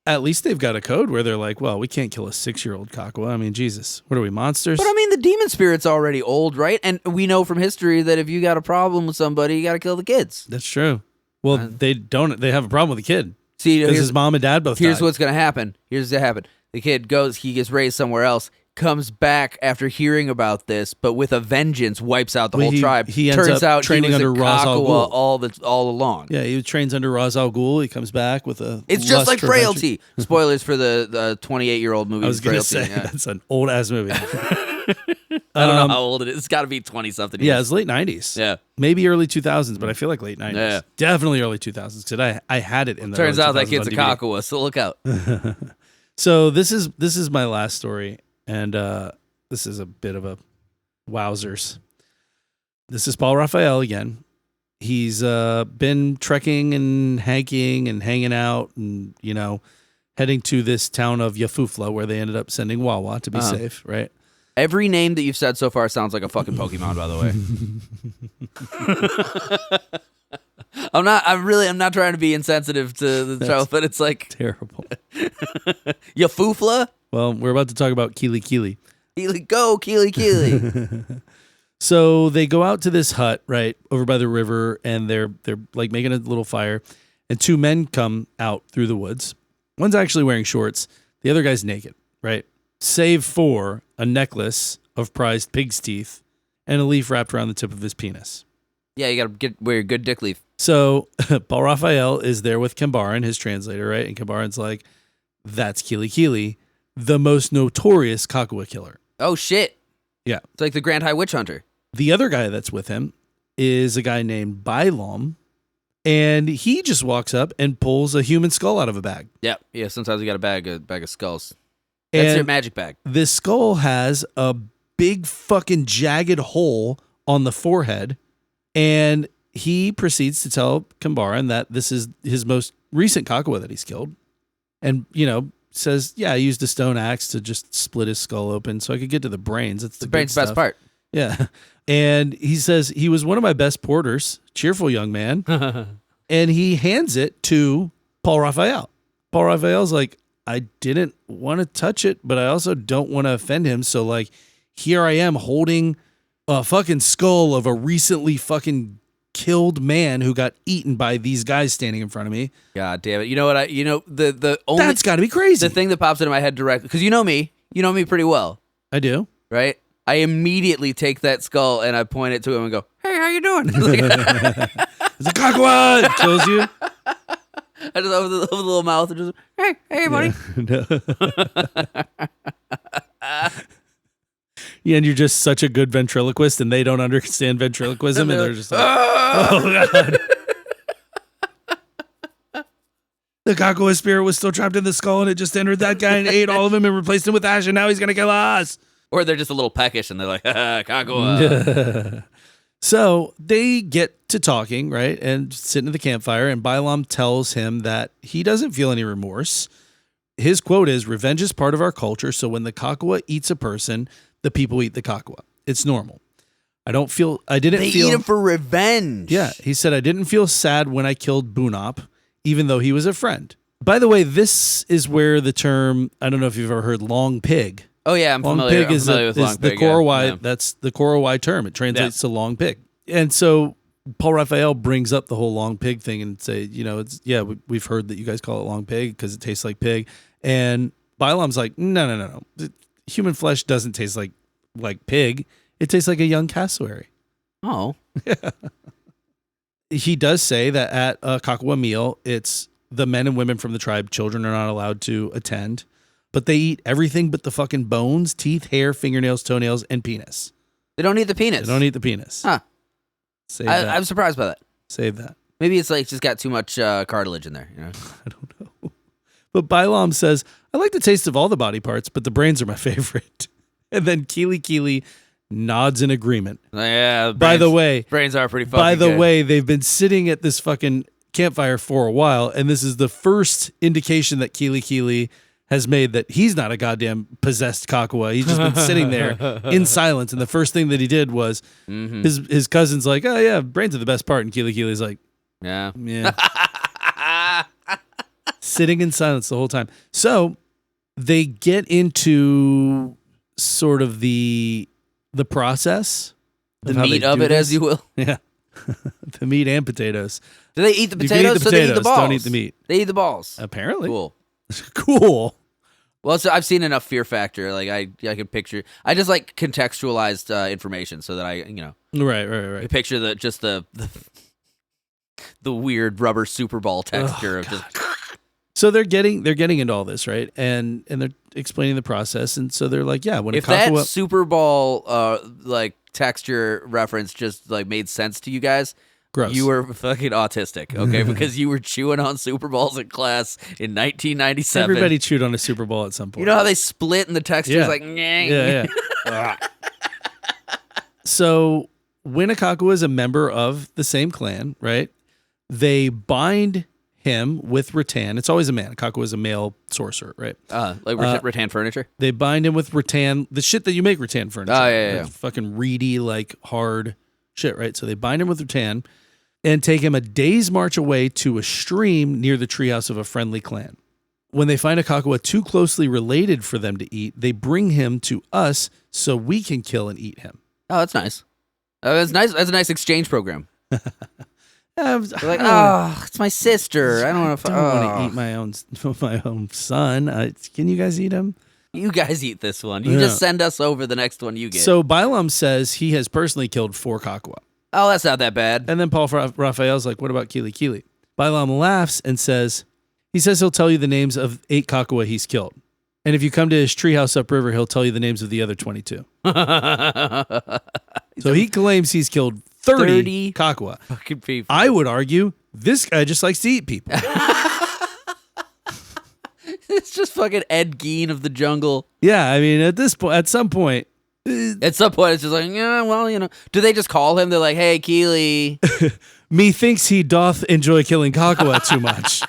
At least they've got a code where they're like, well, we can't kill a 6-year-old khakua. I mean, Jesus, what are we, monsters? But I mean, the demon spirit's already old, right? And we know from history that if you got a problem with somebody, you got to kill the kids. That's true. Well, they don't. They have a problem with the kid. See, because his mom and dad both Here's died. what's going to happen. The kid goes, he gets raised somewhere else, comes back after hearing about this, but with a vengeance, wipes out the whole tribe. He ends Turns up out training he was under a Ra's al khakua Ghul. all along. Yeah, he trains under Ra's al Ghul. He comes back with a... It's just lust like for Frailty. Spoilers for the 28-year-old movie. I was going to Frailty. say, that's an old-ass movie. I don't know how old it is. It's got to be 20-something years. Yeah, it's late 90s. Yeah. Maybe early 2000s, but I feel like late 90s. Yeah. Definitely early 2000s, because I had it in the Turns early out that 2000s kid's a on DVD. khakua, so look out. So this is my last story, and this is a bit of a wowzers. This is Paul Raphael again. He's been trekking and hiking and hanging out and, heading to this town of Yafufla where they ended up sending Wawa to be safe, right? Every name that you've said so far sounds like a fucking Pokemon, by the way. I'm not trying to be insensitive to the child, but it's like Terrible. Yafufla? Well, we're about to talk about Kili Kili. Go, Keely. So they go out to this hut, right, over by the river, and they're like making a little fire, and two men come out through the woods. One's actually wearing shorts. The other guy's naked, right? Save for a necklace of prized pig's teeth and a leaf wrapped around the tip of his penis. Yeah, you gotta wear your good dick leaf. So Paul Raphael is there with Kambaran, his translator, right? And Kambaran's like, that's Kili Kili, the most notorious khakua killer. Oh, shit. Yeah. It's like the Grand High Witch Hunter. The other guy that's with him is a guy named Bailam, and he just walks up and pulls a human skull out of a bag. Yeah. Sometimes you got a bag of skulls. That's your magic bag. This skull has a big fucking jagged hole on the forehead, and he proceeds to tell Kambaran that this is his most recent khakua that he's killed. And, says, yeah, I used a stone axe to just split his skull open so I could get to the brains. It's the brain's the best part. Yeah. And he says, he was one of my best porters, cheerful young man. And he hands it to Paul Raphael. Paul Raphael's like, I didn't want to touch it, but I also don't want to offend him. So, like, here I am holding a fucking skull of a recently fucking killed man who got eaten by these guys standing in front of me. God damn it. You know what? The only... That's got to be crazy. The thing that pops into my head directly, because you know me pretty well. I do. Right? I immediately take that skull and I point it to him and go, hey, how you doing? It's a khakua! It kills you. I just open the little mouth and just, hey, buddy. Yeah, and you're just such a good ventriloquist, and they don't understand ventriloquism, and they're just like, oh, God. The khakua spirit was still trapped in the skull, and it just entered that guy and ate all of him and replaced him with ash, and now he's going to kill us. Or they're just a little peckish, and they're like, khakua. So they get to talking, right, and sitting at the campfire, and Bailam tells him that he doesn't feel any remorse. His quote is, revenge is part of our culture, so when the khakua eats a person, the people eat the khakua. It's normal. They eat him for revenge. Yeah, he said, I didn't feel sad when I killed Bunop, even though he was a friend. By the way, this is where the term, I don't know if you've ever heard long pig. Oh, yeah, I'm familiar. Long pig is long the pig, Korowai. yeah. That's the Korowai term. It translates to long pig. And so Paul Raphael brings up the whole long pig thing and say, we've heard that you guys call it long pig because it tastes like pig. And Bailam's like, no. Human flesh doesn't taste like pig. It tastes like a young cassowary. Oh. Yeah. He does say that at a khakua meal, it's the men and women from the tribe. Children are not allowed to attend. But they eat everything but the fucking bones, teeth, hair, fingernails, toenails, and penis. They don't eat the penis. They don't eat the penis. Huh. Save that. I'm surprised by that. Save that. Maybe it's like just got too much cartilage in there. I don't know. But Bailam says, I like the taste of all the body parts, but the brains are my favorite. And then Kili Kili nods in agreement. Yeah. By the way, brains are pretty fucking By the good. way, they've been sitting at this fucking campfire for a while, and this is the first indication that Kili Kili has made that he's not a goddamn possessed khakua. He's just been sitting there in silence, and the first thing that he did was his cousin's like, oh yeah, brains are the best part, and Kili Kili's like, yeah. Sitting in silence the whole time. So they get into sort of the process. The meat of it, as you will. Yeah. The meat and potatoes. Do they eat the You can eat potatoes? the So they eat the potatoes, balls. don't eat the meat. They eat the balls. Apparently. Cool. Cool. Well, so I've seen enough Fear Factor. Like I can picture. I just like contextualized information so that I, Right. picture the weird rubber Super Ball texture of just. So they're getting into all this, right? And they're explaining the process, and so they're like, yeah, when If a khakua, that Super Ball like texture reference just like made sense to you guys, gross. you were fucking autistic, okay? Because you were chewing on Super Balls in class in 1997. Everybody chewed on a Super Bowl at some point. You know how they split and the texture is like, yeah. So when a khakua is a member of the same clan, right? They bind him with rattan. It's always a man. A khakua is a male sorcerer, right? Like rattan furniture. They bind him with rattan, the shit that you make rattan furniture. Oh, yeah. Fucking reedy, like hard shit, right? So they bind him with rattan and take him a day's march away to a stream near the treehouse of a friendly clan. When they find a khakua too closely related for them to eat, they bring him to us so we can kill and eat him. Oh, that's nice. That's nice. That's a nice exchange program. They're like, it's my sister. I don't want to. eat my own son. Can you guys eat him? You guys eat this one. You just send us over the next one you get. So Bailam says he has personally killed 4 khakua. Oh, that's not that bad. And then Paul Raphael's like, what about Kili Kili? Bailam laughs and says he'll tell you the names of 8 khakua he's killed. And if you come to his treehouse upriver, he'll tell you the names of the other 22. So he claims he's killed 30 khakua. Fucking people. I would argue this guy just likes to eat people. It's just fucking Ed Gein of the jungle. Yeah, I mean, at some point, it's just like, yeah, well, do they just call him? They're like, hey, Keely. methinks he doth enjoy killing khakua too much.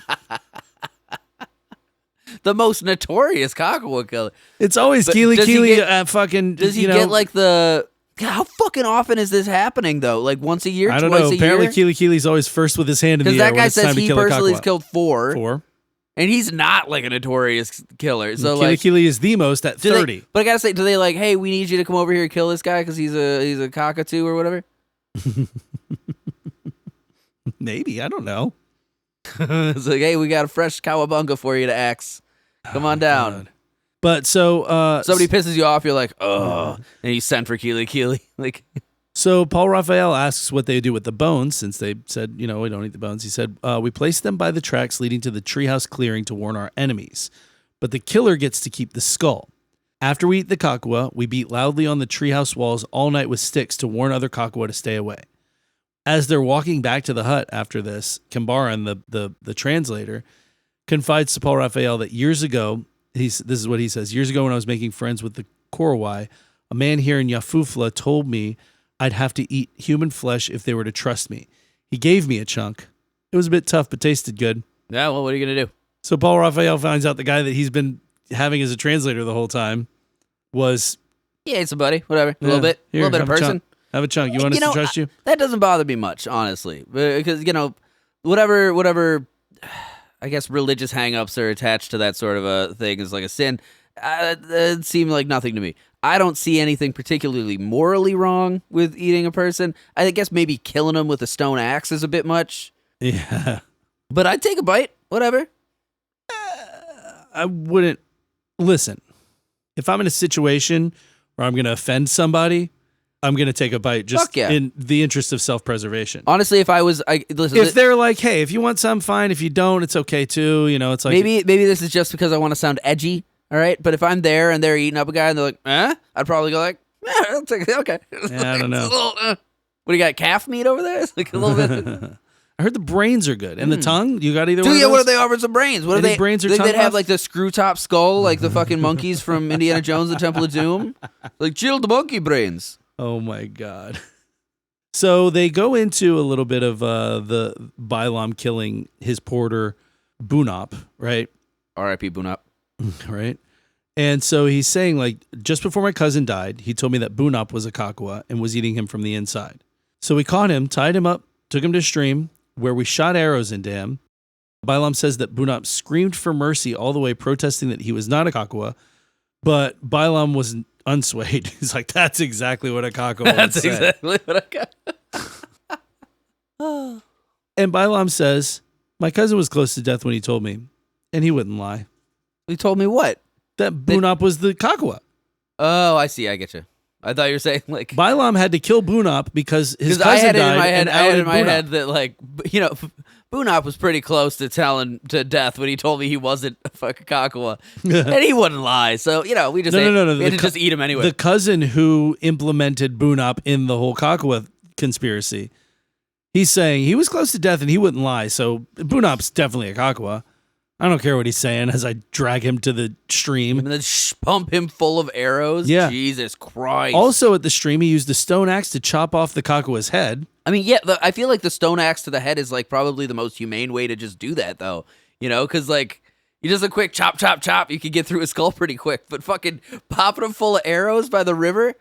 The most notorious khakua killer. It's always Keely fucking. Does he get like the? God, how fucking often is this happening though? Like once a year? I don't know. Apparently, Keely Keely's always first with his hand in the air. Because that guy says he personally has killed 4. 4. And he's not like a notorious killer. So Keely like Keely is the most at 30. But I gotta say, do they like, hey, we need you to come over here and kill this guy because he's a cockatoo or whatever? Maybe, I don't know. It's like, hey, we got a fresh cowabunga for you to axe. Come on down. God. But so somebody pisses you off, you're like, oh, and you send for Keely Keely. Like, so Paul Raphael asks what they do with the bones, since they said, we don't eat the bones. He said, we place them by the tracks leading to the treehouse clearing to warn our enemies. But the killer gets to keep the skull. After we eat the khakua, we beat loudly on the treehouse walls all night with sticks to warn other khakua to stay away. As they're walking back to the hut after this, Kambaran, the translator, confides to Paul Raphael that years ago, this is what he says, years ago when I was making friends with the Korowai, a man here in Yafufla told me I'd have to eat human flesh if they were to trust me. He gave me a chunk. It was a bit tough, but tasted good. yeah, well, what are you going to do? So Paul Raphael finds out the guy that he's been having as a translator the whole time was... Yeah, it's a buddy, whatever. A little bit of person. Have a chunk. You want us to trust you? That doesn't bother me much, honestly. Because, whatever, I guess religious hang-ups are attached to that sort of a thing is like a sin. It seemed like nothing to me. I don't see anything particularly morally wrong with eating a person. I guess maybe killing them with a stone axe is a bit much. Yeah. But I'd take a bite. Whatever. I wouldn't... Listen, if I'm in a situation where I'm going to offend somebody, I'm going to take a bite just in the interest of self-preservation. Honestly, if I was... listen, if they're like, hey, if you want some, fine. If you don't, it's okay too. It's like... Maybe this is just because I want to sound edgy. All right, but if I'm there and they're eating up a guy and they're like, I'd probably go like, I'll take it. Okay. Yeah, I don't know. What do you got? Calf meat over there? It's like a little bit. I heard the brains are good. And the tongue? You got either one of Dude, those? What if they offered some brains? What if they brains or they'd tongue have off? like the screw top skull, like the fucking monkeys from Indiana Jones, the Temple of Doom? Like, chill the monkey brains. Oh my God. So they go into a little bit of the Bailam killing his porter, Bunop, right? R.I.P. Bunop. Right? And so he's saying, like, just before my cousin died, he told me that Bunop was a khakua and was eating him from the inside. So we caught him, tied him up, took him to a stream where we shot arrows into him. Bailam says that Bunop screamed for mercy all the way, protesting that he was not a khakua, but Bailam was unswayed. He's like, that's exactly what a khakua would say. That's exactly what I got. And Bailam says, my cousin was close to death when he told me, and he wouldn't lie. He told me what? That Bunop was the khakua. Oh, I see. I get you. I thought you were saying like Bailam had to kill Bunop because his cousin I had died. I had in my head that like Bunop was pretty close to telling to death when he told me he wasn't a fucking khakua, and he wouldn't lie. So we just we had to just eat him anyway. The cousin who implemented Bunop in the whole khakua conspiracy, he's saying he was close to death and he wouldn't lie. So Bunop's definitely a khakua. I don't care what he's saying as I drag him to the stream. And then pump him full of arrows? Yeah. Jesus Christ. Also at the stream, he used a stone axe to chop off the kakua's head. I mean, yeah, I feel like the stone axe to the head is like probably the most humane way to just do that, though. Because like, you just a quick chop, chop, chop, you could get through his skull pretty quick. But fucking popping him full of arrows by the river?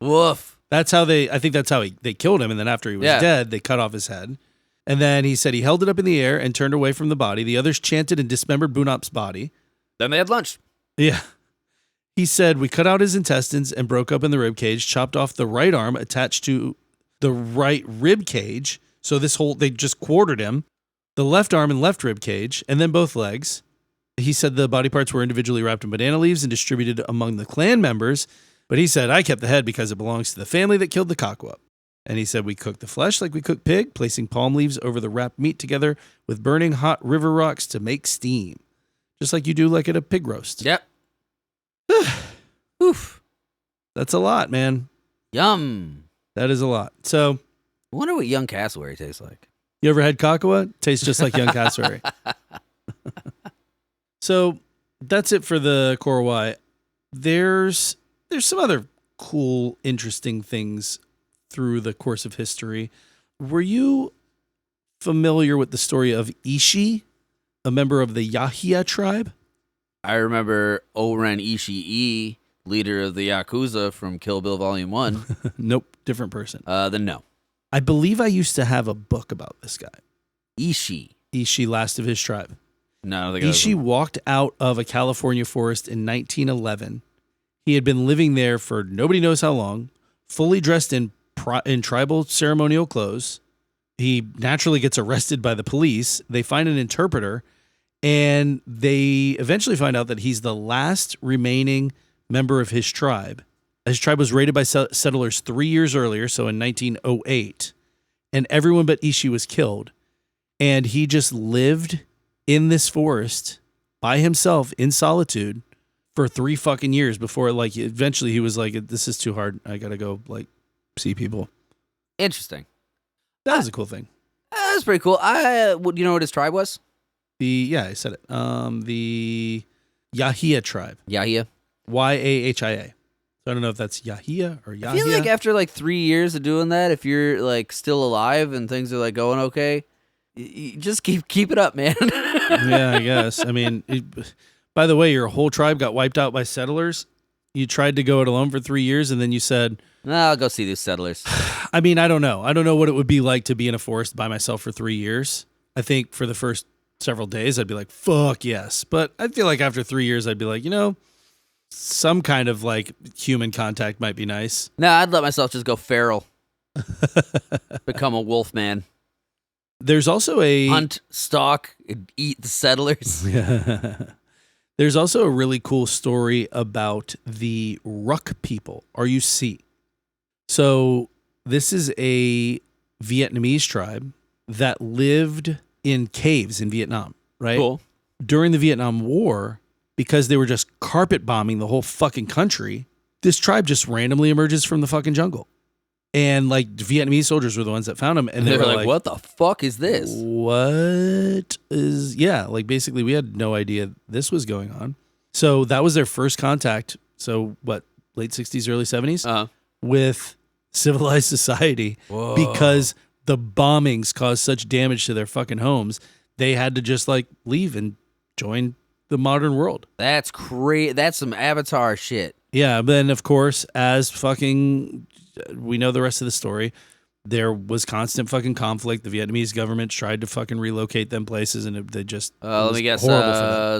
Woof. I think that's how they killed him. And then after he was dead, they cut off his head. And then he said he held it up in the air and turned away from the body. The others chanted and dismembered Bunop's body. Then they had lunch. Yeah. He said, we cut out his intestines and broke open the rib cage, chopped off the right arm attached to the right rib cage. So they just quartered him. The left arm and left rib cage, and then both legs. He said the body parts were individually wrapped in banana leaves and distributed among the clan members. But he said, I kept the head because it belongs to the family that killed the khakua. And he said, we cooked the flesh like we cook pig, placing palm leaves over the wrapped meat together with burning hot river rocks to make steam. Just like you do like at a pig roast. Yep. Oof. That's a lot, man. Yum. That is a lot. So, I wonder what young cassowary tastes like. you ever had khakua? Tastes just like young cassowary. So, that's it for the Korowai. There's some other cool, interesting things through the course of history. Were you familiar with the story of Ishii, a member of the Yahia tribe? I remember Oren Ishii, leader of the Yakuza from Kill Bill Volume 1. Nope, different person. Then no. I believe I used to have a book about this guy. Ishii, last of his tribe. No, I don't think Ishii walked out of a California forest in 1911. He had been living there for nobody knows how long, fully dressed in tribal ceremonial clothes. He naturally gets arrested by the police. They find an interpreter, and they eventually find out that he's the last remaining member of his tribe. His tribe was raided by settlers 3 years earlier, so in 1908, and everyone but Ishii was killed. And he just lived in this forest by himself in solitude for 3 fucking years before, like, eventually he was like, this is too hard. I gotta go, like, see people. Interesting. That was a cool thing. That's pretty cool. Do you know what his tribe was? I said it. The Yahia tribe. Yahia. Yahia. So I don't know if that's Yahia or Yahia. I feel like after like 3 years of doing that, if you're like still alive and things are like going okay, you just keep it up, man. Yeah, I guess. I mean, by the way, your whole tribe got wiped out by settlers. You tried to go it alone for 3 years, and then you said, "Nah, I'll go see these settlers." I mean, I don't know. I don't know what it would be like to be in a forest by myself for 3 years. I think for the first several days, I'd be like, fuck yes. But I feel like after 3 years, I'd be like, some kind of like human contact might be nice. Nah, I'd let myself just go feral. Become a wolf man. There's also a hunt, stalk, and eat the settlers. There's also a really cool story about the Ruk people, RUC. So this is a Vietnamese tribe that lived in caves in Vietnam, right? Cool. During the Vietnam War, because they were just carpet bombing the whole fucking country, this tribe just randomly emerges from the fucking jungle. And like Vietnamese soldiers were the ones that found them, and they were like, "What the fuck is this? What is?" Yeah, like basically, we had no idea this was going on. So that was their first contact. So what? Late 60s, early 70s, with civilized society. Whoa. Because the bombings caused such damage to their fucking homes, they had to just like leave and join the modern world. That's crazy. That's some Avatar shit. Yeah, but then of course, as fucking we know the rest of the story, there was constant fucking conflict. The Vietnamese government tried to fucking relocate them places, and they just let me guess,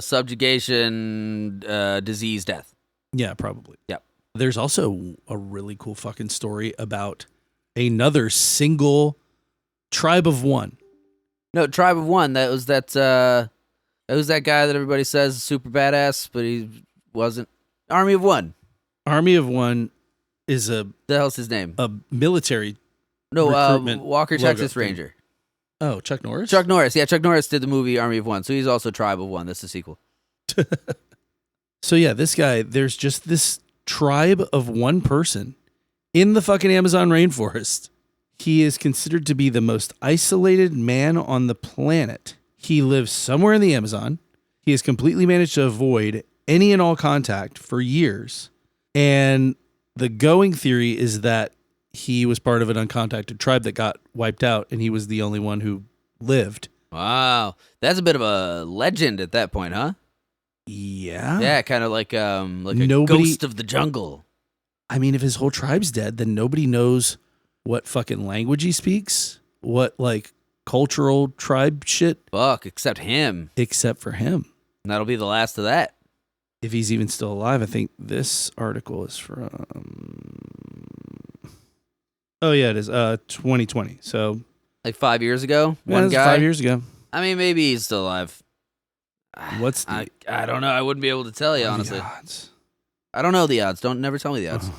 subjugation, disease, death. Yeah, probably. Yep. There's also a really cool fucking story about another single tribe of one. No, tribe of one. That was that guy that everybody says is super badass, but he wasn't. Army of One. Army of One is The hell's his name? a military. No, recruitment Walker, logo Texas thing. Ranger. Oh, Chuck Norris? Chuck Norris. Yeah, Chuck Norris did the movie Army of One, so he's also Tribe of One. That's the sequel. So yeah, this guy, there's just this tribe of one person in the fucking Amazon rainforest. He is considered to be the most isolated man on the planet. He lives somewhere in the Amazon. He has completely managed to avoid any and all contact for years. And the going theory is that he was part of an uncontacted tribe that got wiped out, and he was the only one who lived. Wow, that's a bit of a legend at that point, huh? Yeah. Yeah, kind of like a Nobody- ghost of the jungle. I mean, if his whole tribe's dead, then nobody knows what fucking language he speaks, what like cultural tribe shit, Fuck, except him. except for him. And that'll be the last of that. If he's even still alive. I think this article is from... Oh, yeah, it is. 2020. So, Like 5 years ago, yeah, one it was guy. 5 years ago. I mean, maybe he's still alive. What's the I don't know. I wouldn't be able to tell you, honestly. odds? I don't know the odds. Never tell me the odds.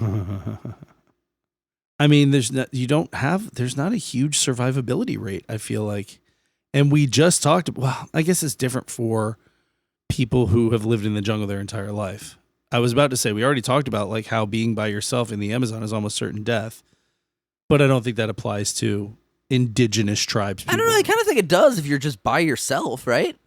I mean, there's not a huge survivability rate, I feel like. And we just talked, well, I guess it's different for people who have lived in the jungle their entire life. I was about to say, we already talked about like how being by yourself in the Amazon is almost certain death, but I don't think that applies to indigenous tribes people. I don't know. I kind of think it does if you're just by yourself, right?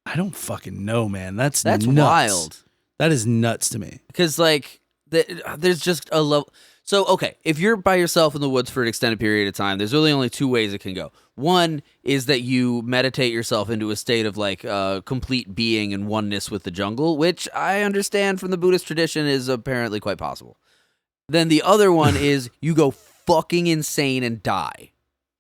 I don't fucking know, man. That's That's nuts. wild. That is nuts to me. Because, like, there's just a level. So, okay, if you're by yourself in the woods for an extended period of time, there's really only two ways it can go. One is that you meditate yourself into a state of, like, complete being and oneness with the jungle, which I understand from the Buddhist tradition is apparently quite possible. Then the other one is you go fucking insane and die.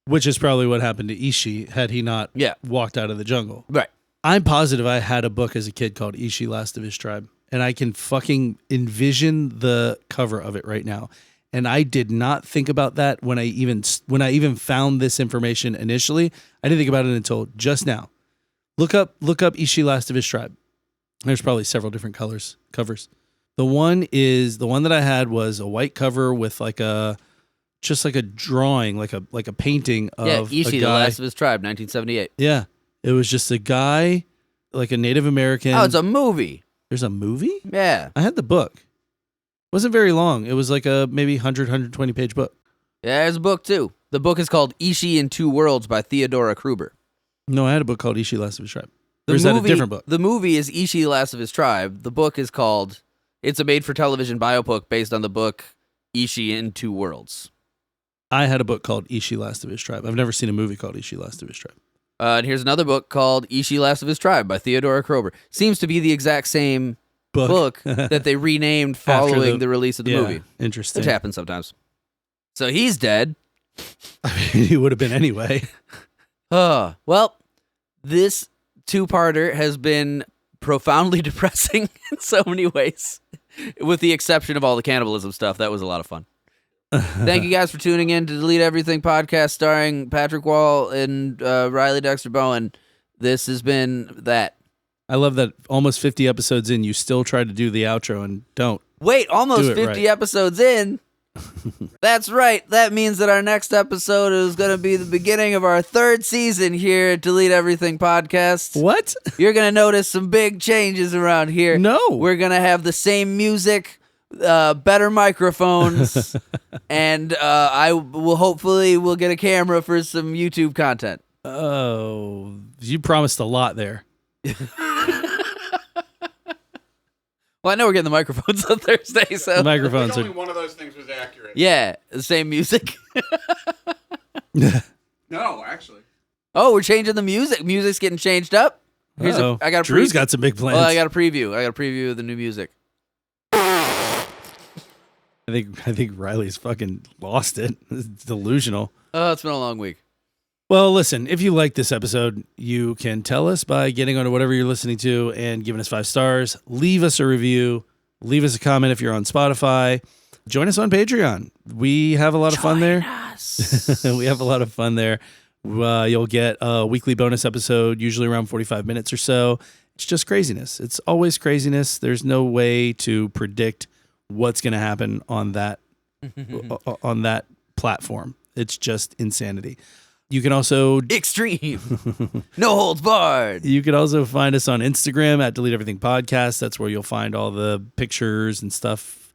Which is probably what happened to Ishi had he not walked out of the jungle. Right. I'm positive I had a book as a kid called Ishi, Last of His Tribe, and I can fucking envision the cover of it right now. And I did not think about that when I even found this information initially. I didn't think about it until just now. Look up Ishi, Last of His Tribe. There's probably several different covers. The one that I had was a white cover with like a drawing, like a painting of Ishi, a guy. The Last of His Tribe, 1978. Yeah. It was just a guy, like a Native American. Oh, it's a movie. There's a movie? Yeah. I had the book. It wasn't very long. It was like a maybe 120 page book. Yeah, there's a book, too. The book is called Ishi in Two Worlds by Theodora Kruber. No, I had a book called Ishi, Last of His Tribe. Or is that a different book? The movie is Ishi, Last of His Tribe. The book is called, it's a made-for-television biopic based on the book Ishi in Two Worlds. I had a book called Ishi, Last of His Tribe. I've never seen a movie called Ishi, Last of His Tribe. And here's another book called Ishi, Last of His Tribe by Theodora Kruber. Seems to be the exact same book that they renamed following the release of the movie. Interesting. Which happens sometimes. So he's dead. I mean, he would have been anyway. Well, this two-parter has been profoundly depressing in so many ways, with the exception of all the cannibalism stuff. That was a lot of fun. Thank you guys for tuning in to Delete Everything podcast starring Patrick Wall and Riley Dexter Bowen. This has been that. I love that almost 50 episodes in, you still try to do the outro and don't. Wait, almost 50 right. episodes in? That's right. That means that our next episode is going to be the beginning of our third season here at Delete Everything podcast. What? You're going to notice some big changes around here. No. We're going to have the same music, better microphones, and we'll get a camera for some YouTube content. Oh, you promised a lot there. Well, I know we're getting the microphones on Thursday, so The microphones only are. one of those things was accurate. yeah, the same music. No, actually. Oh, we're changing the music. Music's getting changed up. Uh-oh. I got a Drew's got some big plans. Well, I got a preview. I got a preview of the new music. I think Riley's fucking lost it. It's delusional. Oh, it's been a long week. Well, listen, if you like this episode, you can tell us by getting onto whatever you're listening to and giving us 5 stars. Leave us a review. Leave us a comment if you're on Spotify. Join us on Patreon. We have a lot of fun there. We have a lot of fun there. You'll get a weekly bonus episode, usually around 45 minutes or so. It's just craziness. It's always craziness. There's no way to predict what's going to happen on that platform. It's just insanity. You can also Extreme. No holds barred. You can also find us on Instagram at Delete Everything Podcast. That's where you'll find all the pictures and stuff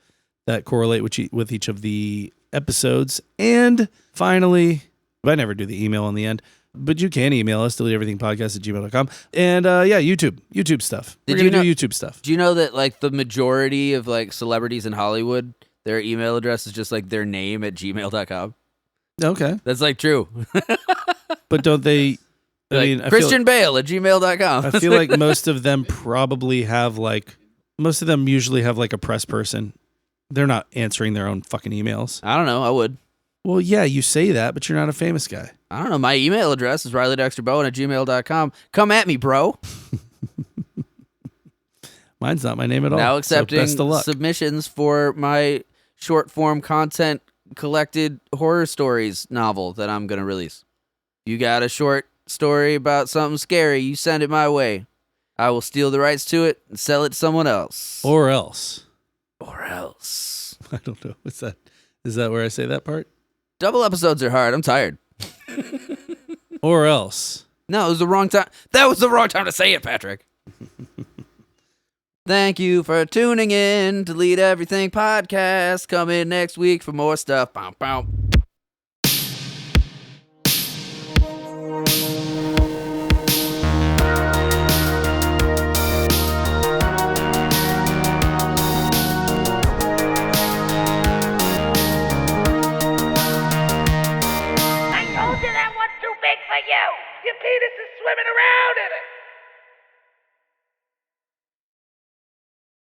that correlate with each of the episodes. And finally, I never do the email in the end, but you can email us, deleteeverythingpodcast@gmail.com. And YouTube stuff. We're going to do YouTube stuff. Do you know that like the majority of like celebrities in Hollywood, their email address is just like their name at gmail.com? Okay. That's like true. But don't they... Christian Bale at gmail.com. I feel like most of them usually have like a press person. They're not answering their own fucking emails. I don't know. I would. Well, yeah, you say that, but you're not a famous guy. I don't know. My email address is RileyDexterBowen at gmail.com. Come at me, bro. Mine's not my name at all. Now accepting so best of luck. submissions for my short form content collected horror stories novel that I'm going to release. You got a short story about something scary, you send it my way. I will steal the rights to it and sell it to someone else. Or else. Or else. I don't know. Is that where I say that part? Double episodes are hard. I'm tired. Or else. No, it was the wrong time. That was the wrong time to say it, Patrick. Thank you for tuning in to Lead Everything Podcast. Come in next week for more stuff. Bow, bow. I told you that one's too big for you. Your penis is swimming around in it.